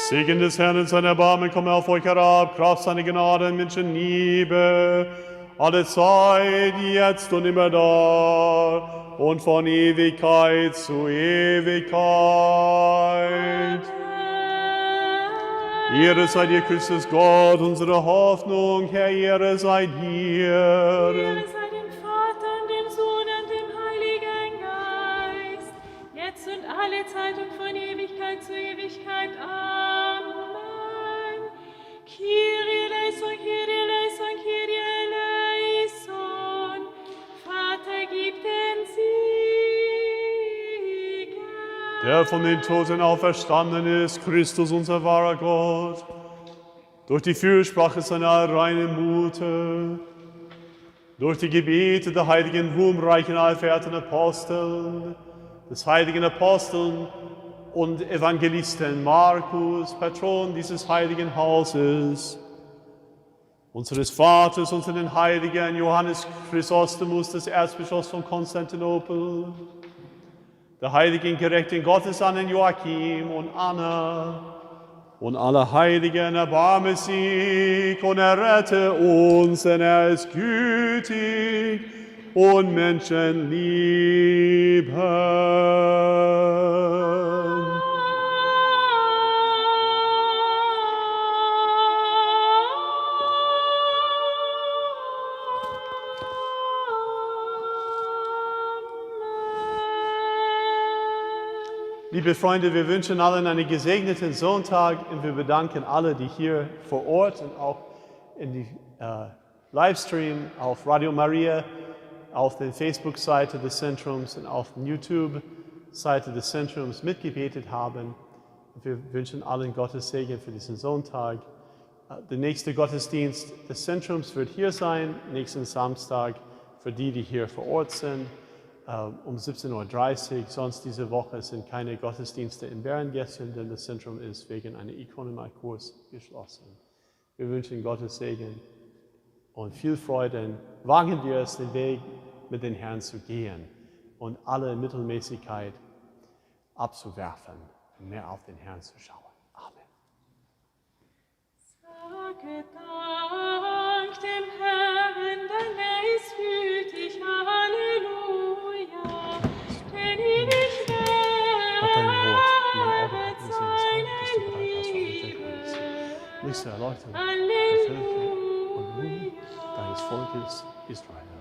Segen des Herrn und sein Erbarmen komme auf euch herab, Kraft seiner Gnade und Menschenliebe, alle Zeit, jetzt und immer da und von Ewigkeit zu Ewigkeit. Ehre sei dir, Christus Gott, unsere Hoffnung, Herr, Ehre sei dir. Ehre sei dem Vater und dem Sohn und dem Heiligen Geist, jetzt und alle Zeit und von Ewigkeit zu Ewigkeit. Amen. Kyrie eleison, Kyrie der von den Toten auferstanden ist, Christus unser wahrer Gott, durch die Fürsprache seiner reinen Mutter, durch die Gebete der heiligen, ruhmreichen, allverehrten Apostel, des heiligen Aposteln und Evangelisten Markus, Patron dieses heiligen Hauses, unseres Vaters, unseren heiligen Johannes Chrysostomus, des Erzbischofs von Konstantinopel, der heiligen, gerechten Gottesannen Joachim und Anna, und aller Heiligen erbarme sich und errette uns, denn er ist gütig und menschenliebend. Liebe Freunde, wir wünschen allen einen gesegneten Sonntag und wir bedanken alle, die hier vor Ort und auch in die Livestream auf Radio Maria, auf der Facebook-Seite des Zentrums und auf der YouTube-Seite des Zentrums mitgebetet haben. Und wir wünschen allen Gottes Segen für diesen Sonntag. Der nächste Gottesdienst des Zentrums wird hier sein, nächsten Samstag, für die, die hier vor Ort sind. Um 17:30 Uhr. Sonst diese Woche sind keine Gottesdienste in Bärengässchen, denn das Zentrum ist wegen einem Ikonomalkurs geschlossen. Wir wünschen Gottes Segen und viel Freude. Wagen wir es, den Weg mit den Herrn zu gehen und alle Mittelmäßigkeit abzuwerfen und mehr auf den Herrn zu schauen. Amen. Sage Dank dem Herrn, denn er ist gütig. Halleluja. Denn ewig Gott, dein Wort, meine Augen währet hatten gesehen, das du bereit hast für uns Entdecknis. Licht der Erleuchtung der Völker und Ruhm deines Volkes Israel.